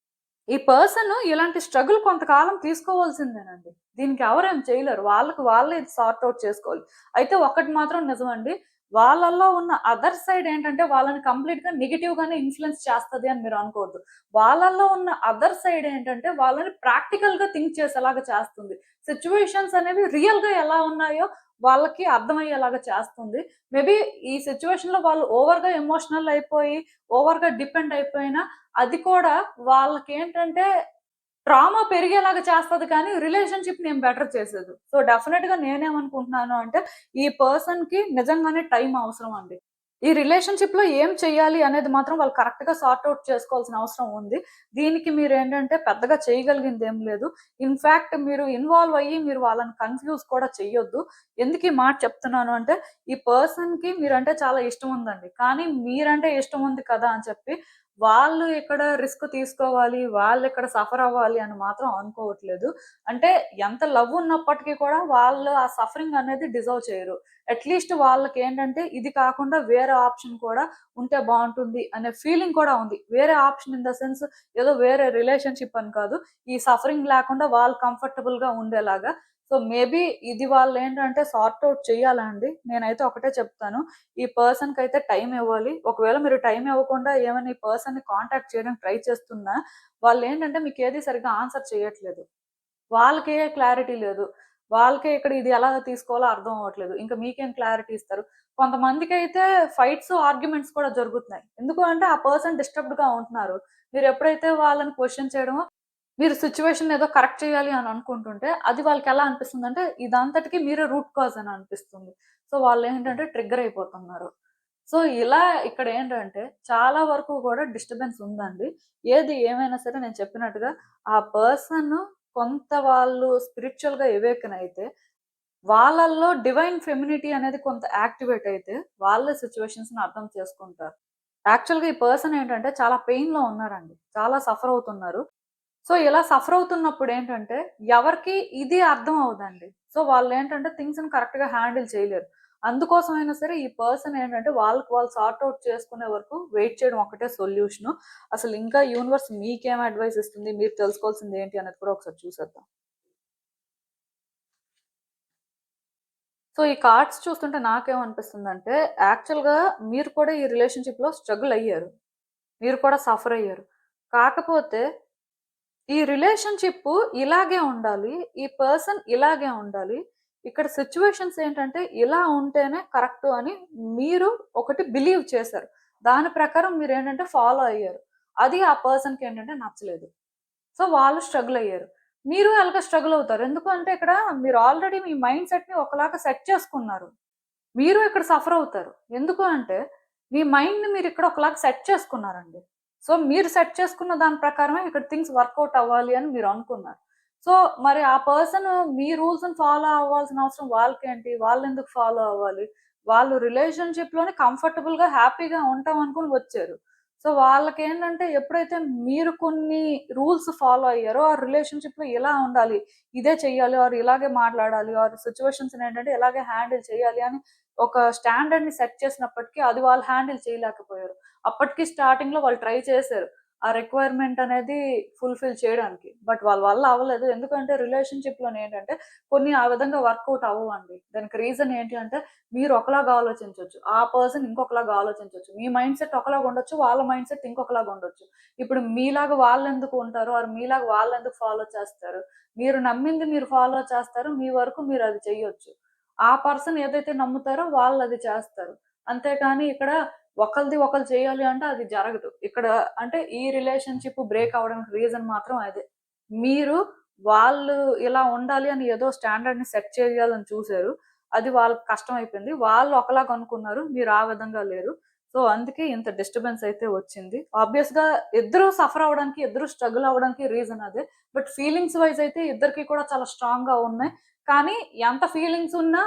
ఈ పర్సన్ ఇలాంటి స్ట్రగుల్ కొంతకాలం తీసుకోవాల్సిందేనండి. దీనికి ఎవరేం చేయలేరు. వాళ్ళకి వాళ్ళే ఇది సార్ట్ ఔట్ చేసుకోవాలి. అయితే ఒక్కటి మాత్రం నిజమండి. వాళ్ళలో ఉన్న అదర్ సైడ్ ఏంటంటే వాళ్ళని కంప్లీట్‌గా నెగెటివ్‌గానే ఇన్‌ఫ్లూయెన్స్ చేస్తది అని మీరు అనుకోవద్దు. వాళ్ళలో ఉన్న అదర్ సైడ్ ఏంటంటే వాళ్ళని ప్రాక్టికల్‌గా థింక్ చేసేలాగా చేస్తుంది. సిట్యుయేషన్స్ అనేవి రియల్‌గా ఎలా ఉన్నాయో వాళ్ళకి అర్థమయ్యేలాగా చేస్తుంది. మేబీ ఈ సిట్యుయేషన్‌లో వాళ్ళు ఓవర్‌గా ఎమోషనల్ అయిపోయి, ఓవర్‌గా డిపెండ్ అయిపోయినా అది కూడా వాళ్ళకేంటంటే ట్రామా పెరిగేలాగా చేస్తది కానీ, రిలేషన్‌షిప్‌ని ఏం బెటర్ చేసేదు. సో, డెఫినెట్‌గా నేనేమనుకుంటున్నాను అంటే, ఈ పర్సన్‌కి నిజంగానే టైం అవసరం అండి. ఈ రిలేషన్‌షిప్‌లో ఏం చెయ్యాలి అనేది మాత్రం వాళ్ళు కరెక్ట్‌గా సార్ట్ ఔట్ చేసుకోవాల్సిన అవసరం ఉంది. దీనికి మీరేంటంటే పెద్దగా చేయగలిగిందేం లేదు. ఇన్‌ఫాక్ట్ మీరు ఇన్వాల్వ్ అయ్యి మీరు వాళ్ళని కన్‌ఫ్యూజ్ కూడా చెయ్యొద్దు. ఎందుకు ఈ మాట చెప్తున్నాను అంటే, ఈ పర్సన్‌కి మీరంటే చాలా ఇష్టం ఉందండి. కానీ మీరంటే ఇష్టం ఉంది కదా అని చెప్పి, వాళ్ళు ఇక్కడ రిస్క్ తీసుకోవాలి, వాళ్ళిక్కడ సఫర్ అవ్వాలి అని మాత్రం అనుకోవట్లేదు. అంటే ఎంత లవ్ ఉన్నప్పటికీ కూడా వాళ్ళు ఆ సఫరింగ్ అనేది డిజర్వ్ చేయరు. అట్‌లీస్ట్ వాళ్ళకేంటంటే ఇది కాకుండా వేరే ఆప్షన్ కూడా ఉంటే బావుంటుంది అనే ఫీలింగ్ కూడా ఉంది. వేరే ఆప్షన్ ఇన్ ద సెన్స్ ఏదో వేరే రిలేషన్‌షిప్ అని కాదు. ఈ సఫరింగ్ లేకుండా వాళ్ళు కంఫర్టబుల్‌గా ఉండేలాగా. సో, మేబీ ఇది వాళ్ళేంటంటే సార్ట్ ఔట్ చేయాలండి. నేనైతే ఒకటే చెప్తాను. ఈ పర్సన్‌కైతే టైమ్ ఇవ్వాలి. ఒకవేళ మీరు టైమ్ ఇవ్వకుండా ఏమైనా ఈ పర్సన్‌ని కాంటాక్ట్ చేయడానికి ట్రై చేస్తున్నా, వాళ్ళేంటంటే మీకేది సరిగ్గా ఆన్సర్ చేయట్లేదు. వాళ్ళకే క్లారిటీ లేదు. వాళ్ళకే ఇక్కడ ఇది ఎలా తీసుకోవాలో అర్థం అవ్వట్లేదు. ఇంక మీకేం క్లారిటీ ఇస్తారు? కొంతమందికైతే ఫైట్స్, ఆర్గ్యుమెంట్స్ కూడా జరుగుతున్నాయి. ఎందుకు అంటే ఆ పర్సన్ డిస్టర్బ్డ్‌గా ఉంటున్నారు. మీరెప్పుడైతే వాళ్ళని క్వెషన్ చేయడమో, మీరు సిట్యుయేషన్ ఏదో కరెక్ట్ చేయాలి అని అనుకుంటుంటే, అది వాళ్ళకెలా అనిపిస్తుందంటే, ఇదంతటికి మీరే రూట్ కాజ్ అని అనిపిస్తుంది. సో, వాళ్ళేంటంటే ట్రిగ్గర్ అయిపోతున్నారు. సో, ఇలా ఇక్కడేంటంటే, చాలా వరకు కూడా డిస్టర్బెన్స్ ఉందండి. ఏది ఏమైనా సరే నేను చెప్పినట్టుగా ఆ పర్సన్ కొంత వాళ్ళు స్పిరిచ్యువల్‌గా ఎవేకెన్ అయితే, వాళ్ళల్లో డివైన్ ఫెమినిటీ అనేది కొంత యాక్టివేట్ అయితే, వాళ్ళే సిట్యుయేషన్స్‌ని అర్థం చేసుకుంటారు. యాక్చువల్‌గా ఈ పర్సన్ ఏంటంటే, చాలా పెయిన్‌లో ఉన్నారండి. చాలా సఫర్ అవుతున్నారు. సో, ఇలా సఫర్ అవుతున్నప్పుడేంటంటే, ఎవరికీ ఇది అర్థం అవ్వదండి. సో, వాళ్ళేంటంటే థింగ్స్‌ని కరెక్ట్‌గా హ్యాండిల్ చేయలేరు. అందుకోసమైనా సరే ఈ పర్సన్ ఏంటంటే, వాళ్ళకి వాళ్ళు సార్ట్ ఔట్ చేసుకునే వరకు వెయిట్ చేయడం ఒక్కటే సొల్యూషను. అసలు ఇంకా యూనివర్స్ మీకేం అడ్వైస్ ఇస్తుంది? మీరు తెలుసుకోవాల్సింది ఏంటి అనేది కూడా ఒకసారి చూసేద్దాం. సో, ఈ కార్డ్స్ చూస్తుంటే నాకేమనిపిస్తుందంటే, యాక్చువల్‌గా మీరు కూడా ఈ రిలేషన్‌షిప్‌లో స్ట్రగుల్ అయ్యారు. మీరు కూడా సఫర్ అయ్యారు. కాకపోతే ఈ రిలేషన్‌షిప్పు ఇలాగే ఉండాలి. ఈ పర్సన్ ఇలాగే ఉండాలి. ఇక్కడ సిట్యుయేషన్స్ ఏంటంటే ఇలా ఉంటేనే కరెక్టు అని మీరు ఒకటి బిలీవ్ చేశారు. దాని ప్రకారం మీరేంటంటే ఫాలో అయ్యారు. అది ఆ పర్సన్‌కేంటంటే నచ్చలేదు. సో, వాళ్ళు స్ట్రగుల్ అయ్యారు. మీరు అలాగే స్ట్రగుల్ అవుతారు. ఎందుకు అంటే ఇక్కడ మీరు ఆల్రెడీ మీ మైండ్ సెట్‌ని ఒకలాగా సెట్ చేసుకున్నారు. మీరు ఇక్కడ సఫర్ అవుతారు. ఎందుకు అంటే, మీ మైండ్‌ని మీరిక్కడ ఒకలాగా సెట్ చేసుకున్నారండి. సో, మీరు సెట్ చేసుకున్న దాని ప్రకారమే ఇక్కడ థింగ్స్ వర్కౌట్ అవ్వాలి అని మీరనుకున్నారు. సో, మరి ఆ పర్సన్ మీ రూల్స్‌ని ఫాలో అవ్వాల్సిన అవసరం వాళ్ళకేంటి? వాళ్ళెందుకు ఫాలో అవ్వాలి? వాళ్ళు రిలేషన్‌షిప్‌లోనే కంఫర్టబుల్‌గా, హ్యాపీగా ఉంటాం అనుకుని వచ్చారు. సో, వాళ్ళకేంటంటే ఎప్పుడైతే మీరు కొన్ని రూల్స్ ఫాలో అయ్యారో, ఆ రిలేషన్‌షిప్‌లో ఇలా ఉండాలి, ఇదే చెయ్యాలి ఆర్ ఇలాగే మాట్లాడాలి ఆర్ సిట్యుయేషన్స్‌ని ఏంటంటే ఇలాగే హ్యాండిల్ చేయాలి అని ఒక స్టాండర్డ్‌ని సెట్ చేసినప్పటికీ అది వాళ్ళు హ్యాండిల్ చేయలేకపోయారు. అప్పటికి స్టార్టింగ్‌లో వాళ్ళు ట్రై చేశారు. ఆ రిక్వైర్‌మెంట్ అనేది ఫుల్‌ఫిల్ చేయడానికి. బట్ వాళ్ళ వల్ల అవ్వలేదు. ఎందుకంటే రిలేషన్‌షిప్‌లోనేంటంటే కొన్ని ఆ విధంగా వర్కౌట్ అవ్వవండి. దానికి రీజన్ ఏంటి అంటే మీరు ఒకలాగా ఆలోచించొచ్చు. ఆ పర్సన్ ఇంకొకలాగా ఆలోచించొచ్చు. మీ మైండ్ సెట్ ఒకలాగా ఉండొచ్చు. వాళ్ళ మైండ్ సెట్ ఇంకొకలాగా ఉండొచ్చు. ఇప్పుడు మీలాగా వాళ్ళెందుకు ఉంటారు? ఆర్ మీలాగా వాళ్ళెందుకు ఫాలో చేస్తారు? మీరు నమ్మింది మీరు ఫాలో చేస్తారు. మీ వరకు మీరది చెయ్యొచ్చు. ఆ పర్సన్ ఏదైతే నమ్ముతారో వాళ్ళది చేస్తారు. అంతేకాని ఇక్కడ ఒకరిది ఒకరు చేయాలి అంటే అది జరగదు ఇక్కడ. అంటే ఈ రిలేషన్షిప్ బ్రేక్ అవడానికి రీజన్ మాత్రం అదే. మీరు వాళ్ళు ఇలా ఉండాలి అని ఏదో స్టాండర్డ్ ని సెట్ చేయాలని చూసారు, అది వాళ్ళకి కష్టం అయిపోయింది. వాళ్ళు ఒకలాగా అనుకున్నారు, మీరు ఆ విధంగా లేరు. సో అందుకే ఇంత డిస్టర్బెన్స్ అయితే వచ్చింది. ఆబ్వియస్ గా ఇద్దరు సఫర్ అవడానికి, ఇద్దరు స్ట్రగుల్ అవడానికి రీజన్ అదే. బట్ ఫీలింగ్స్ వైజ్ అయితే ఇద్దరికి కూడా చాలా స్ట్రాంగ్ గా ఉన్నాయి. కానీ ఎంత ఫీలింగ్స్ ఉన్నా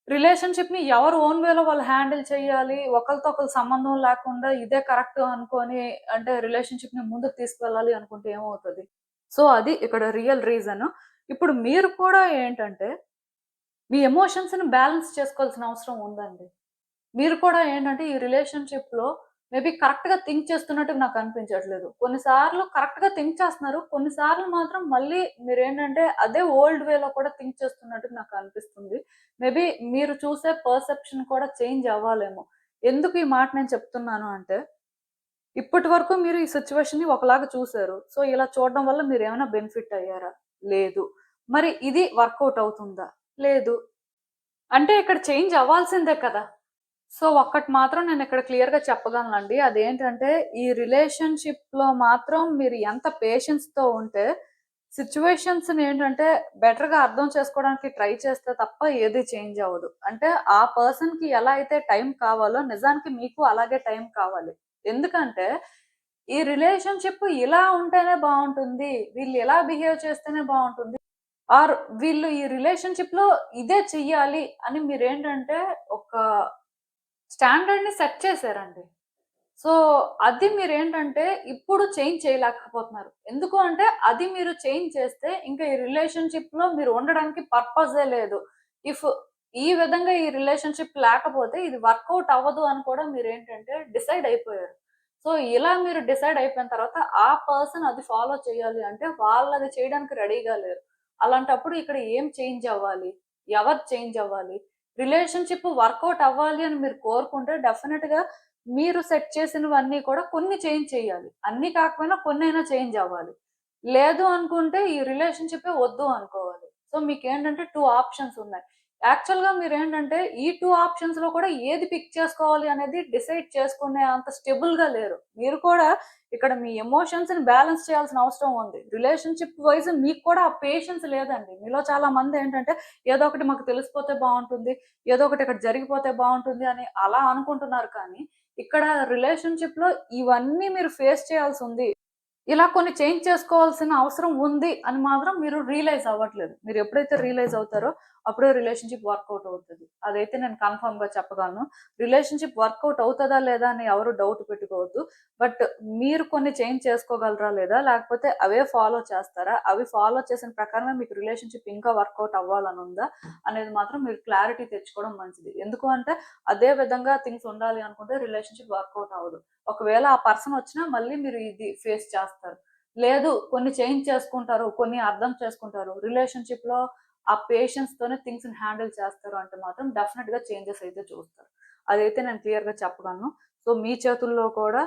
రిలేషన్షిప్ ని ఎవరు ఓన్ వేలో వాళ్ళు హ్యాండిల్ చేయాలి, ఒకరితో ఒకరు సంబంధం లేకుండా ఇదే కరెక్ట్ అనుకొని అంటే రిలేషన్షిప్ ని ముందుకు తీసుకెళ్ళాలి అనుకుంటే ఏమవుతుంది? సో అది ఇక్కడ రియల్ రీజన్. ఇప్పుడు మీరు కూడా ఏంటంటే మీ ఎమోషన్స్ ని బ్యాలెన్స్ చేసుకోవాల్సిన అవసరం ఉందండి. మీరు కూడా ఏంటంటే ఈ రిలేషన్‌షిప్‌లో మేబీ కరెక్ట్‌గా థింక్ చేస్తున్నట్టు నాకు అనిపించట్లేదు. కొన్నిసార్లు కరెక్ట్‌గా థింక్ చేస్తున్నారు. కొన్నిసార్లు మాత్రం మళ్ళీ మీరేంటంటే అదే ఓల్డ్ వేలో కూడా థింక్ చేస్తున్నట్టు నాకు అనిపిస్తుంది. మేబీ మీరు చూసే పర్సెప్షన్ కూడా చేంజ్ అవ్వాలేమో. ఎందుకు ఈ మాట నేను చెప్తున్నాను అంటే, ఇప్పటి వరకు మీరు ఈ సిట్యుయేషన్‌ని ఒకలాగా చూసారు. సో, ఇలా చూడడం వల్ల మీరేమైనా బెనిఫిట్ అయ్యారా? లేదు. మరి ఇది వర్కౌట్ అవుతుందా? లేదు. అంటే ఇక్కడ చేంజ్ అవ్వాల్సిందే కదా! సో, ఒక్కటి మాత్రం నేనిక్కడ క్లియర్‌గా చెప్పగలనండి. అదేంటంటే, ఈ రిలేషన్‌షిప్‌లో మాత్రం మీరు ఎంత పేషెన్స్‌తో ఉంటే, సిట్యుయేషన్స్‌ని ఏంటంటే, బెటర్‌గా అర్థం చేసుకోవడానికి ట్రై చేస్తే తప్ప ఏది చేంజ్ అవ్వదు. అంటే, ఆ పర్సన్‌కి ఎలా అయితే టైం కావాలో, నిజానికి మీకు అలాగే టైం కావాలి. ఎందుకంటే, ఈ రిలేషన్‌షిప్ ఇలా ఉంటేనే బావుంటుంది, వీళ్ళు ఇలా బిహేవ్ చేస్తేనే బావుంటుంది, ఆర్ వీళ్ళు ఈ రిలేషన్‌షిప్‌లో ఇదే చెయ్యాలి అని మీరేంటంటే, ఒక స్టాండర్డ్‌ని సెట్ చేశారండి. సో, అది మీరేంటంటే ఇప్పుడు చేంజ్ చేయలేకపోతున్నారు. ఎందుకు అంటే అది మీరు చేంజ్ చేస్తే ఇంకా ఈ రిలేషన్‌షిప్‌లో మీరు ఉండడానికి పర్పసే లేదు. ఇఫ్ ఈ విధంగా ఈ రిలేషన్‌షిప్ లేకపోతే ఇది వర్కౌట్ అవ్వదు అని కూడా మీరేంటంటే డిసైడ్ అయిపోయారు. సో, ఇలా మీరు డిసైడ్ అయిపోయిన తర్వాత ఆ పర్సన్ అది ఫాలో చేయాలి అంటే వాళ్ళది చేయడానికి రెడీగా లేరు. అలాంటప్పుడు ఇక్కడ ఏం చేంజ్ అవ్వాలి? ఎవరు చేంజ్ అవ్వాలి? రిలేషన్‌షిప్ వర్కౌట్ అవ్వాలి అని మీరు కోరుకుంటే డెఫినిట్‌గా మీరు సెట్ చేసినవన్నీ కూడా కొన్ని చేంజ్ చేయాలి. అన్నీ కాకపోయినా కొన్నైనా చేంజ్ అవ్వాలి. లేదు అనుకుంటే ఈ రిలేషన్‌షిప్పే వద్దు అనుకోవాలి. సో, మీకేంటంటే 2 ఆప్షన్స్ ఉన్నాయి. యాక్చువల్‌గా మీరేంటంటే ఈ 2 ఆప్షన్స్‌లో కూడా ఏది పిక్ చేసుకోవాలి అనేది డిసైడ్ చేసుకునే అంత స్టేబుల్‌గా లేరు. మీరు కూడా ఇక్కడ మీ ఎమోషన్స్‌ని బ్యాలెన్స్ చేయాల్సిన అవసరం ఉంది. రిలేషన్‌షిప్ వైస్ మీకు కూడా ఆ పేషెన్స్ లేదండి. మీలో చాలా మంది ఏంటంటే ఏదో ఒకటి మాకు తెలిసిపోతే బావుంటుంది, ఏదో ఒకటి ఇక్కడ జరిగిపోతే బావుంటుంది అని అలా అనుకుంటున్నారు కానీ ఇక్కడ రిలేషన్‌షిప్‌లో ఇవన్నీ మీరు ఫేస్ చేయాల్సుంది. ఇలా కొన్ని చేంజ్ చేసుకోవాల్సిన అవసరం ఉంది అని మాత్రం మీరు రియలైజ్ అవ్వట్లేదు. మీరు ఎప్పుడైతే రియలైజ్ అవుతారో అప్పుడే రిలేషన్‌షిప్ వర్కౌట్ అవుతది. అదైతే నేను కన్ఫర్మ్‌గా చెప్పగలను. రిలేషన్‌షిప్ వర్కౌట్ అవుతదా లేదా అని ఎవరు డౌట్ పెట్టుకోవద్దు. బట్ మీరు కొన్ని చేంజ్ చేసుకోగలరా లేదా? లేకపోతే అవే ఫాలో చేస్తారా? అవి ఫాలో చేసిన ప్రకారమే మీకు రిలేషన్‌షిప్ ఇంకా వర్కౌట్ అవ్వాలనుందా? అనేది మాత్రం మీరు క్లారిటీ తెచ్చుకోవడం మంచిది. ఎందుకు అంటే అదే విధంగా థింగ్స్ ఉండాలి అనుకుంటే రిలేషన్‌షిప్ వర్కౌట్ అవ్వదు. ఒకవేళ ఆ పర్సన్ వచ్చినా మళ్ళీ మీరు ఇది ఫేస్ చేస్తారు. లేదు కొన్ని చేంజ్ చేసుకుంటారు, కొన్ని అర్థం చేసుకుంటారు. రిలేషన్‌షిప్‌లో ఆ పేషెన్స్‌తోనే థింగ్స్‌ని హ్యాండిల్ చేస్తారు అంటే మాత్రం డెఫినిట్‌గా చేంజెస్ అయితే చూస్తారు. అదైతే నేను క్లియర్‌గా చెప్పగలను. సో, మీ చేతుల్లో కూడా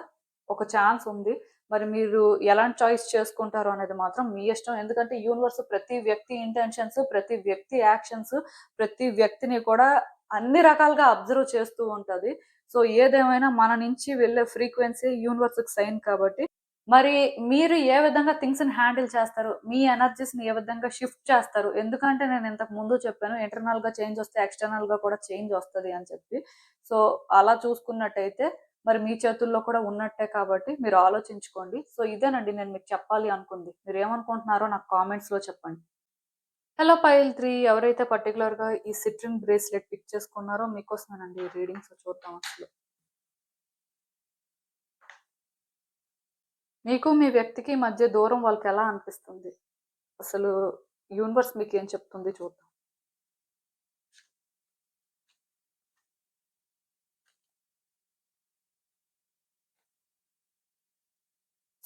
ఒక ఛాన్స్ ఉంది. మరి మీరు ఎలాంటి చాయిస్ చేసుకుంటారో అనేది మాత్రం మీ ఇష్టం. ఎందుకంటే యూనివర్స్ ప్రతి వ్యక్తి ఇంటెన్షన్స్, ప్రతి వ్యక్తి యాక్షన్స్, ప్రతి వ్యక్తిని కూడా అన్ని రకాలుగా అబ్జర్వ్ చేస్తూ ఉంటది. సో, ఏదేమైనా మన నుంచి వెళ్ళే ఫ్రీక్వెన్సీ యూనివర్స్‌కి సైన్ కాబట్టి, మరి మీరు ఏ విధంగా థింగ్స్‌ని హ్యాండిల్ చేస్తారు? మీ ఎనర్జీస్‌ని ఏ విధంగా షిఫ్ట్ చేస్తారు? ఎందుకంటే నేను ఇంతకు ముందు చెప్పాను. ఇంటర్నల్‌గా చేంజ్ వస్తే ఎక్స్‌టర్నల్‌గా కూడా చేంజ్ వస్తది అని చెప్పి. సో, అలా చూసుకున్నట్టయితే మరి మీ చేతుల్లో కూడా ఉన్నట్టే కాబట్టి మీరు ఆలోచించుకోండి. సో, ఇదేనండి నేను మీకు చెప్పాలి అనుకుంది. మీరేమనుకుంటున్నారో నాకు కామెంట్స్‌లో చెప్పండి. హలో పైల్ 3 ఎవరైతే పర్టిక్యులర్‌గా ఈ సిట్రిన్ బ్రేస్లెట్ పిక్ చేసుకున్నారో మీకోసమేనండి ఈ రీడింగ్స్ చూద్దాం అసలు. మీకు మీ వ్యక్తికి మధ్య దూరం వాళ్ళకెలా అనిపిస్తుంది? అసలు యూనివర్స్ మీకేం చెప్తుంది చూద్దాం.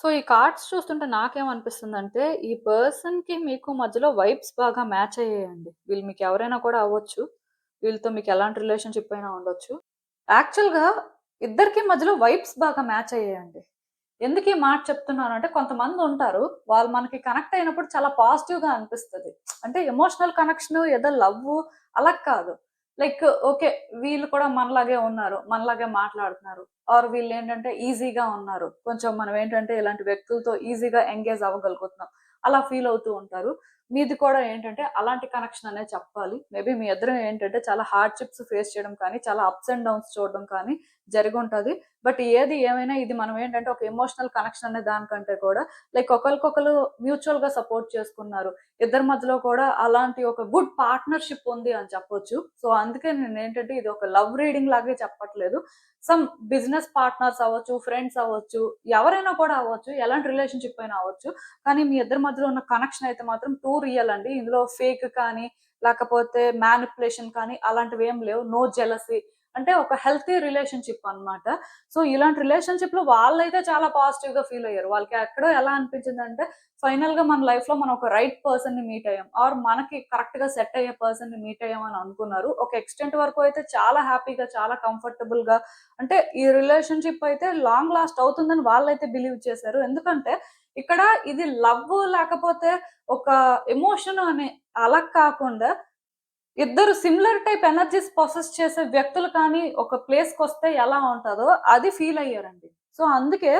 సో, ఈ కార్డ్స్ చూస్తుంటే నాకేమనిపిస్తుందంటే, ఈ పర్సన్‌కి మీకు మధ్యలో వైబ్స్ బాగా మ్యాచ్ అయ్యాయండి. వీళ్ళు మీకెవరైనా కూడా అవ్వచ్చు. వీళ్ళతో మీకెలాంటి రిలేషన్‌షిప్ అయినా ఉండొచ్చు. యాక్చువల్‌గా ఇద్దరికి మధ్యలో వైబ్స్ బాగా మ్యాచ్ అయ్యాయండి. ఎందుకు ఈ మాట చెప్తున్నానంటే కొంతమందుంటారు. వాళ్ళు మనకి కనెక్ట్ అయినప్పుడు చాలా పాజిటివ్‌గా అనిపిస్తది. అంటే ఎమోషనల్ కనెక్షన్ ఏదో లవ్వు అలా కాదు. లైక్ ఓకే, వీళ్ళు కూడా మనలాగే ఉన్నారు, మనలాగే మాట్లాడుతున్నారు, ఆర్ వీళ్ళు ఏంటంటే ఈజీగా ఉన్నారు, కొంచెం మనం ఏంటంటే ఇలాంటి వ్యక్తులతో ఈజీగా ఎంగేజ్ అవ్వగలుగుతున్నాం, అలా ఫీల్ అవుతూ ఉంటారు. మీది కూడా ఏంటంటే అలాంటి కనెక్షన్ అనేది చెప్పాలి. మేబీ మీ ఇద్దరు ఏంటంటే చాలా హార్డ్‌షిప్స్ ఫేస్ చేయడం కానీ, చాలా అప్స్ అండ్ డౌన్స్ చూడడం కానీ జరిగుంటది. బట్ ఏది ఏమైనా ఇది మనం ఏంటంటే ఒక ఎమోషనల్ కనెక్షన్ అనే దానికంటే కూడా లైక్ ఒకళ్ళకొకళ్ళు మ్యూచువల్‌గా సపోర్ట్ చేసుకున్నారు. ఇద్దరి మధ్యలో కూడా అలాంటి ఒక గుడ్ పార్ట్నర్‌షిప్ ఉంది అని చెప్పొచ్చు. సో, అందుకే నేనేంటంటే ఇది ఒక లవ్ రీడింగ్ లాగే చెప్పట్లేదు. సమ్ బిజినెస్ పార్ట్నర్స్ అవ్వచ్చు, ఫ్రెండ్స్ అవ్వచ్చు, ఎవరైనా కూడా అవ్వచ్చు, ఎలాంటి రిలేషన్‌షిప్ అయినా అవ్వచ్చు. కానీ మీ ఇద్దరి మధ్యలో ఉన్న కనెక్షన్ అయితే మాత్రం టూ రియల్ అండి. ఇందులో ఫేక్ కానీ, లేకపోతే మ్యానిప్యులేషన్ కానీ అలాంటివేం లేవు. No jealousy. అంటే ఒక హెల్తీ రిలేషన్‌షిప్ అన్నమాట. సో, ఇలాంటి రిలేషన్‌షిప్‌లో వాళ్ళైతే చాలా పాజిటివ్‌గా ఫీల్ అయ్యారు. వాళ్ళకి ఎక్కడో ఎలా అనిపించిందంటే, ఫైనల్‌గా మన లైఫ్‌లో మనం ఒక రైట్ పర్సన్‌ని మీట్ అయ్యాం. ఆర్ మనకి కరెక్ట్‌గా సెట్ అయ్యే పర్సన్‌ని మీట్ అయ్యాం అని అనుకున్నారు. ఒక ఎక్స్‌టెంట్ వరకు అయితే చాలా హ్యాపీగా, చాలా కంఫర్టబుల్‌గా, అంటే ఈ రిలేషన్‌షిప్ అయితే లాంగ్ లాస్ట్ అవుతుందని వాళ్ళైతే బిలీవ్ చేశారు. ఎందుకంటే ఇక్కడ ఇది లవ్ లేకపోతే ఒక ఎమోషన్ అని అలా కాకుండా ఇద్దరు సిమిలర్ టైప్ ఎనర్జీస్ పొసెస్ చేసే వ్యక్తులు కానీ ఒక ప్లేస్‌కొస్తే ఎలా ఉంటదో అది ఫీల్ అయ్యారండి. సో, అందుకే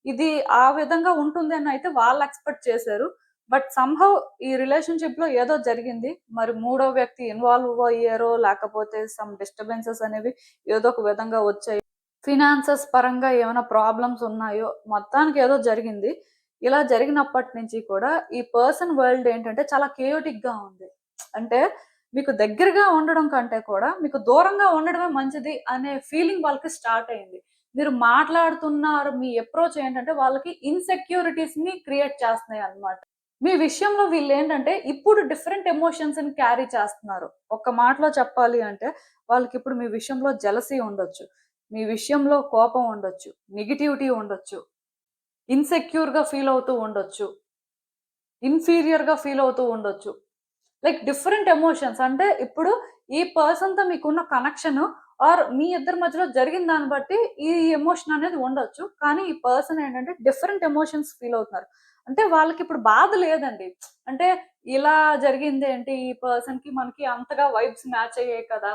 ఇది ఆ విధంగా ఉంటుంది అని అయితే వాళ్ళు ఎక్స్‌పెక్ట్ చేశారు. బట్ సమ్‌హౌ ఈ రిలేషన్‌షిప్‌లో ఏదో జరిగింది. మరి మూడో వ్యక్తి ఇన్వాల్వ్ అయ్యారో, లేకపోతే సమ్ డిస్టర్బెన్సెస్ అనేవి ఏదో ఒక విధంగా వచ్చాయి. ఫినాన్సెస్ పరంగా ఏమైనా ప్రాబ్లమ్స్ ఉన్నాయో, మొత్తానికి ఏదో జరిగింది. ఇలా జరిగినప్పటి నుంచి కూడా ఈ పర్సన్ వరల్డ్ ఏంటంటే చాలా కేయోటిక్‌గా ఉంది. అంటే మీకు దగ్గరగా ఉండడం కంటే కూడా మీకు దూరంగా ఉండడమే మంచిది అనే ఫీలింగ్ వాళ్ళకి స్టార్ట్ అయింది. మీరు మాట్లాడుతున్నారు, మీ అప్రోచ్ ఏంటంటే వాళ్ళకి ఇన్‌సెక్యూరిటీస్‌ని క్రియేట్ చేస్తున్నాయన్నమాట. మీ విషయంలో వీళ్ళేంటంటే ఇప్పుడు డిఫరెంట్ ఎమోషన్స్‌ని క్యారీ చేస్తున్నారు. ఒక్క మాటలో చెప్పాలి అంటే వాళ్ళకిప్పుడు మీ విషయంలో జెలసీ ఉండొచ్చు. మీ విషయంలో కోపం ఉండొచ్చు. నెగటివిటీ ఉండొచ్చు. ఇన్‌సెక్యూర్‌గా ఫీల్ అవుతూ ఉండొచ్చు. ఇన్ఫీరియర్‌గా ఫీల్ అవుతూ ఉండొచ్చు. Like different emotions. అంటే ఇప్పుడు ఈ పర్సన్‌తో మీకున్న కనెక్షను ఆర్ మీ ఇద్దరి మధ్యలో జరిగిన దాన్ని బట్టి ఈ ఎమోషన్ అనేది ఉండొచ్చు. కానీ ఈ పర్సన్ ఏంటంటే డిఫరెంట్ ఎమోషన్స్ ఫీల్ అవుతున్నారు. అంటే వాళ్ళకిప్పుడు బాధ లేదండి. అంటే ఇలా జరిగిందేంటి ఈ పర్సన్‌కి మనకి అంతగా వైబ్స్ మ్యాచ్ అయ్యాయి కదా!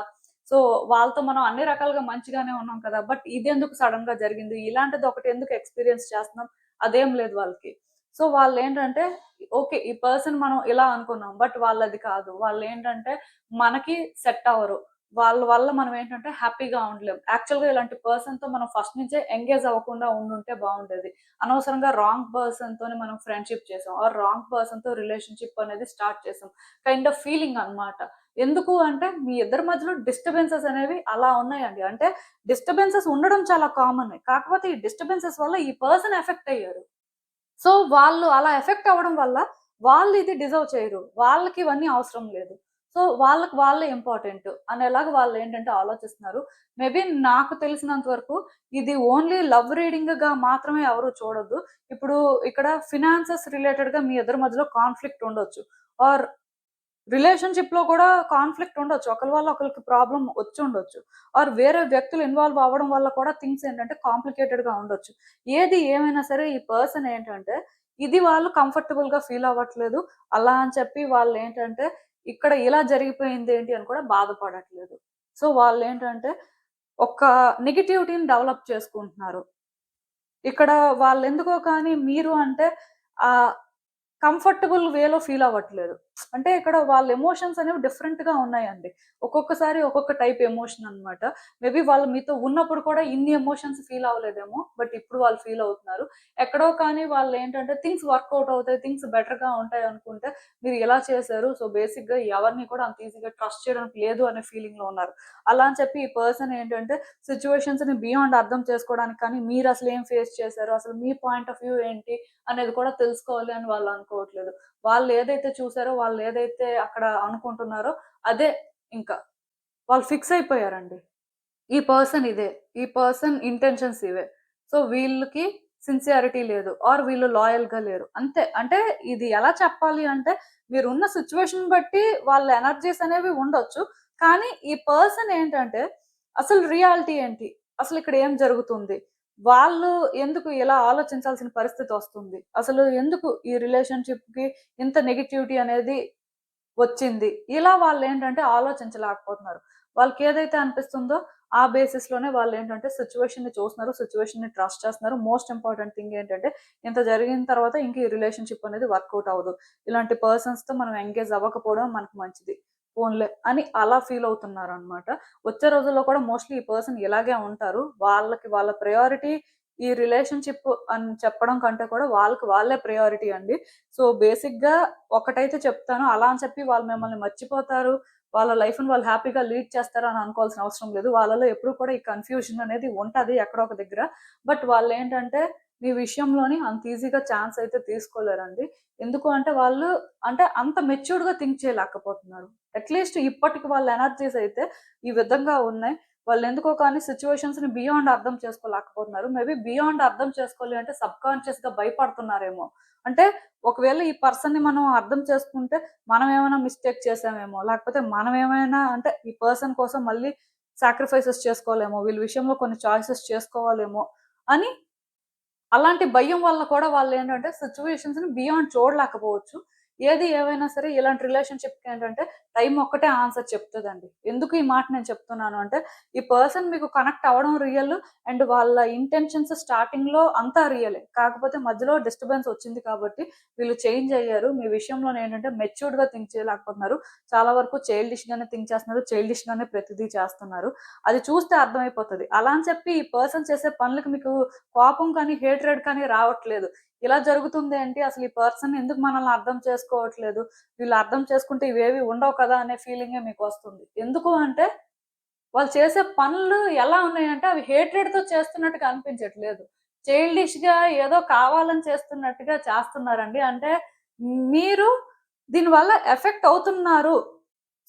సో, వాళ్ళతో మనం అన్ని రకాలుగా మంచిగానే ఉన్నాం కదా! బట్ ఇదెందుకు సడెన్‌గా జరిగింది? ఇలాంటిది ఒకటి ఎందుకు ఎక్స్‌పీరియన్స్ చేస్తున్నాం? అదేం లేదు వాళ్ళకి. సో, వాళ్ళేంటంటే ఓకే, ఈ పర్సన్ మనం ఇలా అనుకున్నాం. బట్ వాళ్ళది కాదు. వాళ్ళేంటంటే మనకి సెట్ అవ్వరు. వాళ్ళ వల్ల మనం ఏంటంటే హ్యాపీగా ఉండలేం. యాక్చువల్‌గా ఇలాంటి పర్సన్‌తో మనం ఫస్ట్ నుంచే ఎంగేజ్ అవ్వకుండా ఉండుంటే బావుండేది. అనవసరంగా రాంగ్ పర్సన్‌తోని మనం ఫ్రెండ్‌షిప్ చేసాం. ఆర్ రాంగ్ పర్సన్‌తో రిలేషన్‌షిప్ అనేది స్టార్ట్ చేసాం. కైండ్ ఆఫ్ ఫీలింగ్ అన్నమాట. ఎందుకు అంటే మీ ఇద్దరి మధ్యలో డిస్టర్బెన్సెస్ అనేవి అలా ఉన్నాయండి. అంటే డిస్టర్బెన్సెస్ ఉండడం చాలా కామనే. కాకపోతే ఈ డిస్టర్బెన్సెస్ వల్ల ఈ పర్సన్ ఎఫెక్ట్ అయ్యారు. సో, వాళ్ళు అలా ఎఫెక్ట్ అవ్వడం వల్ల వాళ్ళు ఇది డిజర్వ్ చేయరు. వాళ్ళకి ఇవన్నీ అవసరం లేదు. సో, వాళ్ళకి వాళ్ళే ఇంపార్టెంట్ అనేలాగా వాళ్ళేంటంటే ఆలోచిస్తున్నారు. మేబీ నాకు తెలిసినంత వరకు ఇది ఓన్లీ లవ్ రీడింగ్‌గా మాత్రమే ఎవరు చూడొద్దు. ఇప్పుడు ఇక్కడ ఫినాన్సెస్ రిలేటెడ్‌గా మీ ఇద్దరి మధ్యలో కాన్‌ఫ్లిక్ట్ ఉండొచ్చు. ఆర్ రిలేషన్‌షిప్‌లో కూడా కాన్‌ఫ్లిక్ట్ ఉండొచ్చు. ఒకళ్ళ వల్ల ఒకళ్ళకి ప్రాబ్లమ్ వచ్చుండొచ్చు. ఆర్ వేరే వ్యక్తులు ఇన్వాల్వ్ అవ్వడం వల్ల కూడా థింగ్స్ ఏంటంటే కాంప్లికేటెడ్‌గా ఉండొచ్చు. ఏది ఏమైనా సరే ఈ పర్సన్ ఏంటంటే ఇది వాళ్ళు కంఫర్టబుల్‌గా ఫీల్ అవ్వట్లేదు. అలా అని చెప్పి వాళ్ళేంటంటే ఇక్కడ ఇలా జరిగిపోయిందేంటి అని కూడా బాధపడట్లేదు. సో, వాళ్ళేంటంటే ఒక నెగటివిటీని డెవలప్ చేసుకుంటున్నారు. ఇక్కడ వాళ్ళెందుకో కానీ మీరు అంటే ఆహ్, కంఫర్టబుల్ వేలో ఫీల్ అవ్వట్లేదు. అంటే ఇక్కడ వాళ్ళ ఎమోషన్స్ అనేవి డిఫరెంట్‌గా ఉన్నాయండి. ఒక్కొక్కసారి ఒక్కొక్క టైప్ ఎమోషన్ అన్నమాట. మేబీ వాళ్ళు మీతో ఉన్నప్పుడు కూడా ఇన్ని ఎమోషన్స్ ఫీల్ అవ్వలేదేమో. బట్ ఇప్పుడు వాళ్ళు ఫీల్ అవుతున్నారు. ఎక్కడో కానీ వాళ్ళేంటంటే థింగ్స్ వర్కౌట్ అవుతాయి, థింగ్స్ బెటర్‌గా ఉంటాయి అనుకుంటే మీరు ఇలా చేశారు. సో, బేసిక్‌గా ఎవరిని కూడా అంత ఈజీగా ట్రస్ట్ చేయడానికి లేదు అనే ఫీలింగ్‌లో ఉన్నారు. అలా అని చెప్పి ఈ పర్సన్ ఏంటంటే సిట్యుయేషన్స్‌ని బియాండ్ అర్థం చేసుకోవడానికి కానీ మీరసలు ఏం ఫేస్ చేశారు? అసలు మీ పాయింట్ ఆఫ్ వ్యూ ఏంటి? అనేది కూడా తెలుసుకోవాలి అని వాళ్ళు అనుకోవట్లేదు. వాళ్ళేదైతే చూసారో, వాళ్ళేదైతే అక్కడ అనుకుంటున్నారో అదే ఇంకా. వాళ్ళు ఫిక్స్ అయిపోయారండి. ఈ పర్సన్ ఇదే. ఈ పర్సన్ ఇంటెన్షన్స్ ఇవే. సో, వీళ్ళకి సిన్సియారిటీ లేదు. ఆర్ వీళ్ళు లాయల్‌గా లేరు. అంతే. అంటే ఇది ఎలా చెప్పాలి అంటే మీరున్న సిట్యుయేషన్ బట్టి వాళ్ళ ఎనర్జీస్ అనేవి ఉండొచ్చు. కానీ ఈ పర్సన్ ఏంటంటే అసలు రియాలిటీ ఏంటి? అసలిక్కడ ఏం జరుగుతుంది? వాళ్ళు ఎందుకు ఇలా ఆలోచించాల్సిన పరిస్థితొస్తుంది? అసలు ఎందుకు ఈ రిలేషన్‌షిప్‌కి ఇంత నెగటివిటీ అనేది వచ్చింది? ఇలా వాళ్ళేంటంటే ఆలోచించలేకపోతున్నారు. వాళ్ళకి ఏదైతే అనిపిస్తుందో ఆ బేసిస్ లోనే వాళ్ళు ఏంటంటే సిచ్యువేషన్ ని చూస్తున్నారు, సిచ్యువేషన్ ని ట్రస్ట్ చేస్తున్నారు. మోస్ట్ ఇంపార్టెంట్ థింగ్ ఏంటంటే ఇంత జరిగిన తర్వాత ఇంక ఈ రిలేషన్షిప్ అనేది వర్కౌట్ అవ్వదు, ఇలాంటి పర్సన్స్ తో మనం ఎంగేజ్ అవ్వకపోవడం మనకు మంచిది, ఫోన్లే అని అలా ఫీల్ అవుతున్నారు అనమాట. వచ్చే రోజుల్లో కూడా మోస్ట్లీ ఈ పర్సన్ ఇలాగే ఉంటారు. వాళ్ళకి వాళ్ళ ప్రయారిటీ ఈ రిలేషన్షిప్ అని చెప్పడం కంటే కూడా వాళ్ళకి వాళ్ళే ప్రయారిటీ అండి. సో బేసిక్ గా ఒకటైతే చెప్తాను, అలా అని చెప్పి వాళ్ళు మిమ్మల్ని మర్చిపోతారు, వాళ్ళ లైఫ్‌ని వాళ్ళు హ్యాపీగా లీడ్ చేస్తారు అని అనుకోవాల్సిన అవసరం లేదు. వాళ్ళలో ఎప్పుడు కూడా ఈ కన్‌ఫ్యూజన్ అనేది ఉంటది ఎక్కడో ఒక దగ్గర. బట్ వాళ్ళేంటంటే మీ విషయంలోని అంత ఈజీగా ఛాన్స్ అయితే తీసుకోలేరండి. ఎందుకు అంటే వాళ్ళు అంటే అంత మెచ్యూర్డ్‌గా థింక్ చేయలేకపోతున్నారు. అట్‌లీస్ట్ ఇప్పటికి వాళ్ళ ఎనర్జీస్ అయితే ఈ విధంగా ఉన్నాయి. వాళ్ళెందుకో కానీ సిట్యుయేషన్స్‌ని బియాండ్ అర్థం చేసుకోలేకపోతున్నారు. మేబీ బియాండ్ అర్థం చేసుకోవాలి అంటే సబ్‌కాన్షియస్‌గా భయపడుతున్నారేమో. అంటే ఒకవేళ ఈ పర్సన్‌ని మనం అర్థం చేసుకుంటే మనం ఏమైనా మిస్టేక్ చేసామేమో, లేకపోతే మనం ఏమైనా అంటే ఈ పర్సన్ కోసం మళ్ళీ సాక్రిఫైసెస్ చేసుకోవాలేమో, వీళ్ళ విషయంలో కొన్ని చాయిసెస్ చేసుకోవాలేమో అని అలాంటి భయం వల్ల కూడా వాళ్ళేంటంటే సిట్యుయేషన్స్‌ని బియాండ్ చూడలేకపోవచ్చు. ఏది ఏమైనా సరే ఇలాంటి రిలేషన్‌షిప్‌కి ఏంటంటే టైం ఒక్కటే ఆన్సర్ చెప్తదండి. ఎందుకు ఈ మాట నేను చెప్తున్నాను అంటే, ఈ పర్సన్ మీకు కనెక్ట్ అవ్వడం రియల్ అండ్ వాళ్ళ ఇంటెన్షన్స్ స్టార్టింగ్‌లో అంతా రియలే. కాకపోతే మధ్యలో డిస్టర్బెన్స్ వచ్చింది కాబట్టి వీళ్ళు చేంజ్ అయ్యారు. మీ విషయంలోనేంటంటే మెచ్యూర్డ్‌గా థింక్ చేయలేకపోతున్నారు. చాలా వరకు చైల్డిష్‌గానే థింక్ చేస్తున్నారు. చైల్డిష్‌గానే ప్రతిదీ చేస్తున్నారు. అది చూస్తే అర్థమైపోతది. అలా అని చెప్పి ఈ పర్సన్ చేసే పనులకి మీకు కోపం కానీ, హేట్రెడ్ కానీ రావట్లేదు. ఇలా జరుగుతుందేంటి? అసలు ఈ పర్సన్ ఎందుకు మనల్ని అర్థం చేసుకోవట్లేదు? వీళ్ళు అర్థం చేసుకుంటే ఇవేవి ఉండవు కదా! అనే ఫీలింగే మీకొస్తుంది. ఎందుకు అంటే వాళ్ళు చేసే పనులు ఎలా ఉన్నాయంటే అవి హేట్రెడ్‌తో చేస్తున్నట్టుగా అనిపించట్లేదు. చైల్డిష్‌గా ఏదో కావాలని చేస్తున్నట్టుగా చేస్తున్నారండి. అంటే మీరు దీనివల్ల ఎఫెక్ట్ అవుతున్నారు.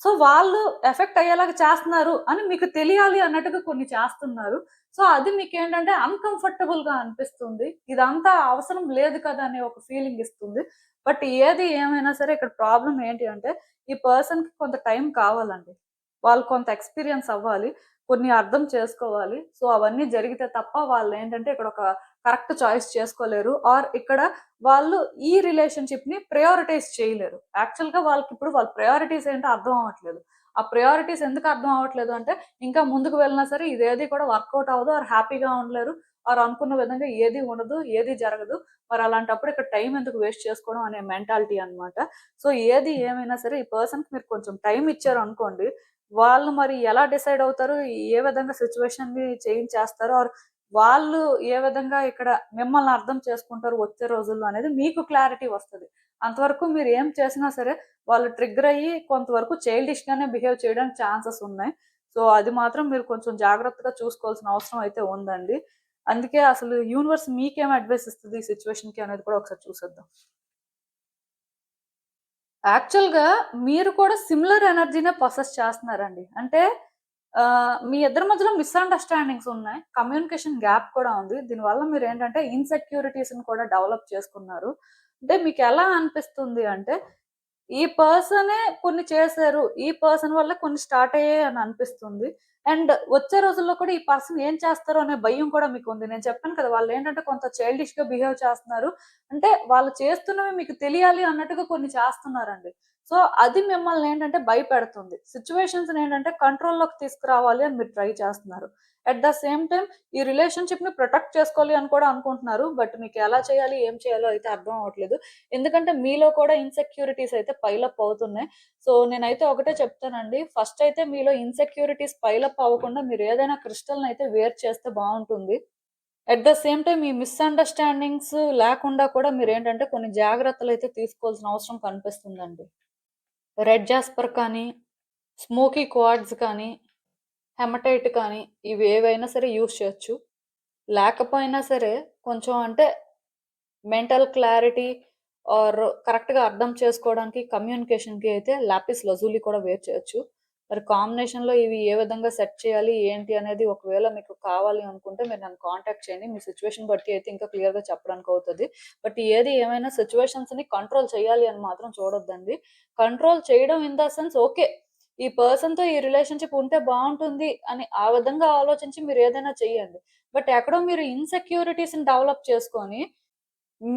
సో, వాళ్ళు ఎఫెక్ట్ అయ్యేలాగా చేస్తున్నారు అని మీకు తెలియాలి అన్నట్టుగా కొన్ని చేస్తున్నారు. సో, అది మీకేంటంటే అన్‌కంఫర్టబుల్‌గా అనిపిస్తుంది. ఇదంతా అవసరం లేదు కదా! అనే ఒక ఫీలింగ్ ఇస్తుంది. బట్ ఏది ఏమైనా సరే ఇక్కడ ప్రాబ్లమ్ ఏంటి అంటే ఈ పర్సన్‌కి కొంత టైం కావాలండి. వాళ్ళు కొంత ఎక్స్‌పీరియన్స్ అవ్వాలి. కొన్ని అర్థం చేసుకోవాలి. సో, అవన్నీ జరిగితే తప్ప వాళ్ళేంటంటే ఇక్కడ ఒక కరెక్ట్ చాయిస్ చేసుకోలేరు. ఆర్ ఇక్కడ వాళ్ళు ఈ రిలేషన్‌షిప్‌ని ప్రయారిటైజ్ చేయలేరు. యాక్చువల్‌గా వాళ్ళకిప్పుడు వాళ్ళ ప్రయారిటీస్ ఏంటో అర్థం అవ్వట్లేదు. ఆ ప్రయారిటీస్ ఎందుకు అర్థం అవ్వట్లేదు అంటే, ఇంకా ముందుకు వెళ్ళినా సరే ఇదేది కూడా వర్కౌట్ అవ్వదు. ఆర్ హ్యాపీగా ఉండలేరు. ఆర్ అనుకున్న విధంగా ఏది ఉండదు. ఏది జరగదు. మరి అలాంటప్పుడు ఇక్కడ టైం ఎందుకు వేస్ట్ చేసుకోవడం అనే మెంటాలిటీ అన్నమాట. సో, ఏది ఏమైనా సరే ఈ పర్సన్‌కి మీరు కొంచెం టైం ఇచ్చారనుకోండి, వాళ్ళు మరి ఎలా డిసైడ్ అవుతారు? ఏ విధంగా సిట్యుయేషన్‌ని చేంజ్ చేస్తారు? ఆర్ వాళ్ళు ఏ విధంగా ఇక్కడ మిమ్మల్ని అర్థం చేసుకుంటారు వచ్చే రోజుల్లో అనేది మీకు క్లారిటీ వస్తది. అంతవరకు మీరు ఏం చేసినా సరే వాళ్ళు ట్రిగ్గర్ అయ్యి కొంతవరకు చైల్డిష్‌గానే బిహేవ్ చేయడానికి ఛాన్సెస్ ఉన్నాయి. సో, అది మాత్రం మీరు కొంచెం జాగ్రత్తగా చూసుకోవాల్సిన అవసరం అయితే ఉందండి. అందుకే అసలు యూనివర్స్ మీకేం అడ్వైస్ ఇస్తది ఈ సిట్యుయేషన్‌కి అనేది కూడా ఒకసారి చూసేద్దాం. యాక్చువల్‌గా మీరు కూడా సిమిలర్ ఎనర్జీ‌నే పొసెస్ చేస్తున్నారండి. అంటే మీ ఇద్దరి మధ్యలో మిస్‌అండర్‌స్టాండింగ్స్ ఉన్నాయి. కమ్యూనికేషన్ గ్యాప్ కూడా ఉంది. దీనివల్ల మీరేంటంటే ఇన్‌సెక్యూరిటీస్‌ని కూడా డెవలప్ చేసుకున్నారు. అంటే మీకెలా అనిపిస్తుంది అంటే, ఈ పర్సనే కొన్ని చేశారు. ఈ పర్సన్ వల్ల కొన్ని స్టార్ట్ అయ్యాయి అని అనిపిస్తుంది. అండ్ వచ్చే రోజుల్లో కూడా ఈ పర్సన్ ఏం చేస్తారో అనే భయం కూడా మీకుంది. నేను చెప్పాను కదా! వాళ్ళేంటంటే కొంత చైల్డిష్‌గా బిహేవ్ చేస్తున్నారు. అంటే వాళ్ళు చేస్తున్నవి మీకు తెలియాలి అన్నట్టుగా కొన్ని చేస్తున్నారండి. సో, అది మిమ్మల్నేంటంటే భయపెడుతుంది. సిట్యుయేషన్స్‌నేంటంటే కంట్రోల్‌లోకి తీసుకురావాలి అని మీరు ట్రై చేస్తున్నారు. అట్ ద సేమ్ టైమ్ ఈ రిలేషన్‌షిప్‌ని ప్రొటెక్ట్ చేసుకోవాలి అని కూడా అనుకుంటున్నారు. బట్ మీకు ఎలా చేయాలి? ఏం చేయాలో అయితే అర్థం అవ్వట్లేదు. ఎందుకంటే మీలో కూడా ఇన్‌సెక్యూరిటీస్ అయితే పైలప్ అవుతున్నాయి. సో, నేనైతే ఒకటే చెప్తానండి. ఫస్ట్ అయితే మీలో ఇన్‌సెక్యూరిటీస్ పైలప్ అవ్వకుండా మీరు ఏదైనా క్రిస్టల్‌నైతే వేర్ చేస్తే బావుంటుంది. అట్ ద సేమ్ టైమ్ ఈ మిస్‌అండర్‌స్టాండింగ్స్ లేకుండా కూడా మీరేంటంటే కొన్ని జాగ్రత్తలైతే తీసుకోవాల్సిన అవసరం కనిపిస్తుందండి. రెడ్ జాస్పర్ కానీ, స్మోకీ క్వార్ట్జ్ కానీ, హెమటైట్ కానీ ఇవేవైనా సరే యూజ్ చేయొచ్చు. లేకపోయినా సరే కొంచెం అంటే మెంటల్ క్లారిటీ ఆర్ కరెక్ట్‌గా అర్థం చేసుకోవడానికి కమ్యూనికేషన్‌కి అయితే లాపిస్ లజూలి కూడా వేర్ చేయొచ్చు. మరి కాంబినేషన్‌లో ఇవి ఏ విధంగా సెట్ చేయాలి, ఏంటి అనేది ఒకవేళ మీకు కావాలి అనుకుంటే మీరు నన్ను కాంటాక్ట్ చేయండి. మీ సిట్యుయేషన్ బట్టి అయితే ఇంకా క్లియర్‌గా చెప్పడానికి అవుతది. బట్ ఏది ఏమైనా సిట్యుయేషన్స్‌ని కంట్రోల్ చేయాలి అని మాత్రం చూడొద్దండి. కంట్రోల్ చేయడం ఇన్ ద సెన్స్ ఓకే. ఈ పర్సన్‌తో ఈ రిలేషన్‌షిప్ ఉంటే బావుంటుంది అని ఆ విధంగా ఆలోచించి మీరేదైనా చేయండి. బట్ ఎక్కడో మీరు ఇన్‌సెక్యూరిటీస్‌ని డెవలప్ చేసుకొని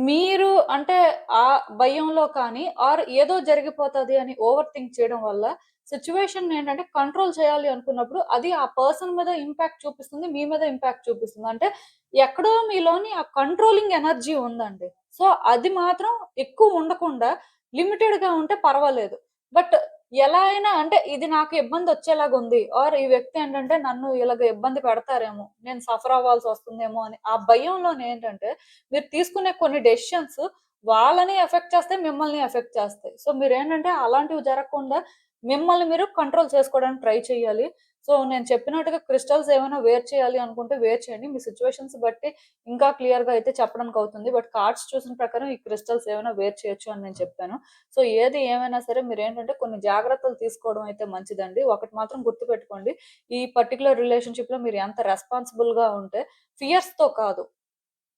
మీరు అంటే ఆ భయంలో కానీ ఆర్ ఏదో జరిగిపోతది అని ఓవర్ థింక్ చేయడం వల్ల సిచ్యువేషన్ ఏంటంటే కంట్రోల్ చేయాలి అనుకున్నప్పుడు అది ఆ పర్సన్ మీద ఇంపాక్ట్ చూపిస్తుంది. మీ మీద ఇంపాక్ట్ చూపిస్తుంది. అంటే ఎక్కడో మీలోని ఆ కంట్రోలింగ్ ఎనర్జీ ఉందండి. సో, అది మాత్రం ఎక్కువ ఉండకుండా లిమిటెడ్‌గా ఉంటే పర్వాలేదు. బట్ ఎలా అయినా అంటే ఇది నాకు ఇబ్బందొచ్చేలాగుంది. ఆర్ ఈ వ్యక్తి ఏంటంటే నన్ను ఇలాగ ఇబ్బంది పెడతారేమో, నేను సఫర్ అవ్వాల్సొస్తుందేమో అని ఆ భయంలోనేంటంటే మీరు తీసుకునే కొన్ని డెసిషన్స్ వాళ్ళని ఎఫెక్ట్ చేస్తాయి, మిమ్మల్ని ఎఫెక్ట్ చేస్తాయి. సో, మీరేంటంటే అలాంటివి జరగకుండా మిమ్మల్ని మీరు కంట్రోల్ చేసుకోవడానికి ట్రై చేయాలి. సో, నేను చెప్పినట్టుగా క్రిస్టల్స్ ఏమైనా వేర్ చేయాలి అనుకుంటే వేర్ చేయండి. మీ సిట్యుయేషన్స్ బట్టి ఇంకా క్లియర్‌గా అయితే చెప్పడానికి అవుతుంది. బట్ కార్డ్స్ చూసిన ప్రకారం ఈ క్రిస్టల్స్ ఏమైనా వేర్ చేయొచ్చు అని నేను చెప్పాను. సో, ఏది ఏమైనా సరే మీరేంటంటే కొన్ని జాగ్రత్తలు తీసుకోవడం అయితే మంచిదండి. ఒకటి మాత్రం గుర్తుపెట్టుకోండి. ఈ పర్టిక్యులర్ రిలేషన్‌షిప్‌లో మీరు ఎంత రెస్పాన్సిబుల్‌గా ఉంటే ఫియర్స్‌తో కాదు.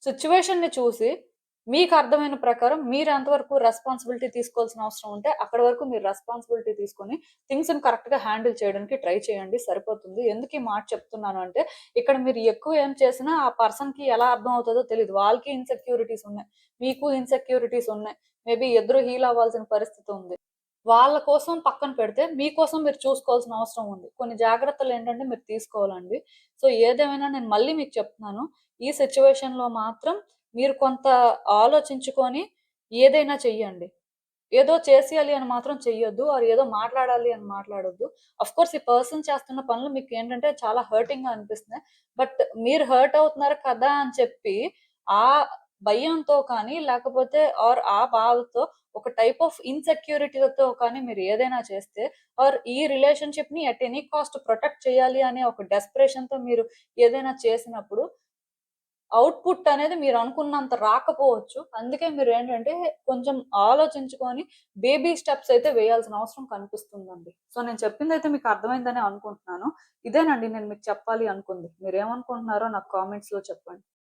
సిట్యుయేషన్‌ని చూసి మీకర్థమైన ప్రకారం మీరు ఎంతవరకు రెస్పాన్సిబిలిటీ తీసుకోవాల్సిన అవసరం ఉంటే, అక్కడి వరకు మీరు రెస్పాన్సిబిలిటీ తీసుకొని థింగ్స్‌ని కరెక్ట్‌గా హ్యాండిల్ చేయడానికి ట్రై చేయండి సరిపోతుంది. ఎందుకు ఈ మాట చెప్తున్నాను అంటే, ఇక్కడ మీరు ఎక్కువ ఏం చేసినా ఆ పర్సన్‌కి ఎలా అర్థం అవుతదో తెలీదు. వాళ్ళకి ఇన్‌సెక్యూరిటీస్ ఉన్నాయి. మీకు ఇన్‌సెక్యూరిటీస్ ఉన్నాయి. మేబీ ఇద్దరు హీల్ అవ్వాల్సిన పరిస్థితి ఉంది. వాళ్ళ కోసం పక్కన పెడితే, మీకోసం మీరు చూసుకోవాల్సిన అవసరం ఉంది. కొన్ని జాగ్రత్తలేంటంటే మీరు తీసుకోవాలండి. సో, ఏదేమైనా నేను మళ్ళీ మీకు చెప్తున్నాను. ఈ సిట్యుయేషన్‌లో మాత్రం మీరు కొంత ఆలోచించుకొని ఏదైనా చెయ్యండి. ఏదో చేసేయాలి అని మాత్రం చెయ్యొద్దు. ఆర్ ఏదో మాట్లాడాలి అని మాట్లాడొద్దు. ఆఫ్‌కోర్స్ ఈ పర్సన్ చేస్తున్న పనులు మీకేంటంటే చాలా హర్టింగ్‌గా అనిపిస్తున్నాయి. బట్ మీరు హర్ట్ అవుతున్నారు కదా అని చెప్పి, ఆ భయంతో కానీ, లేకపోతే ఆర్ ఆ బాధతో ఒక టైప్ ఆఫ్ ఇన్‌సెక్యూరిటీ‌తో కానీ మీరు ఏదైనా చేస్తే, ఆర్ ఈ రిలేషన్‌షిప్‌ని అట్ ఎనీ కాస్ట్ ప్రొటెక్ట్ చేయాలి అనే ఒక డెస్పరేషన్‌తో మీరు ఏదైనా చేసినప్పుడు ఔట్‌పుట్ అనేది మీరనుకున్నంత రాకపోవచ్చు. అందుకే మీరేంటంటే కొంచెం ఆలోచించుకొని బేబీ స్టెప్స్ అయితే వేయాల్సిన అవసరం కనిపిస్తుందండి. సో, నేను చెప్పిందైతే మీకు అర్థమైందనే అనుకుంటున్నాను. ఇదేనండి నేను మీకు చెప్పాలి అనుకుంది. మీరేమనుకుంటున్నారో నాకు కామెంట్స్‌లో చెప్పండి.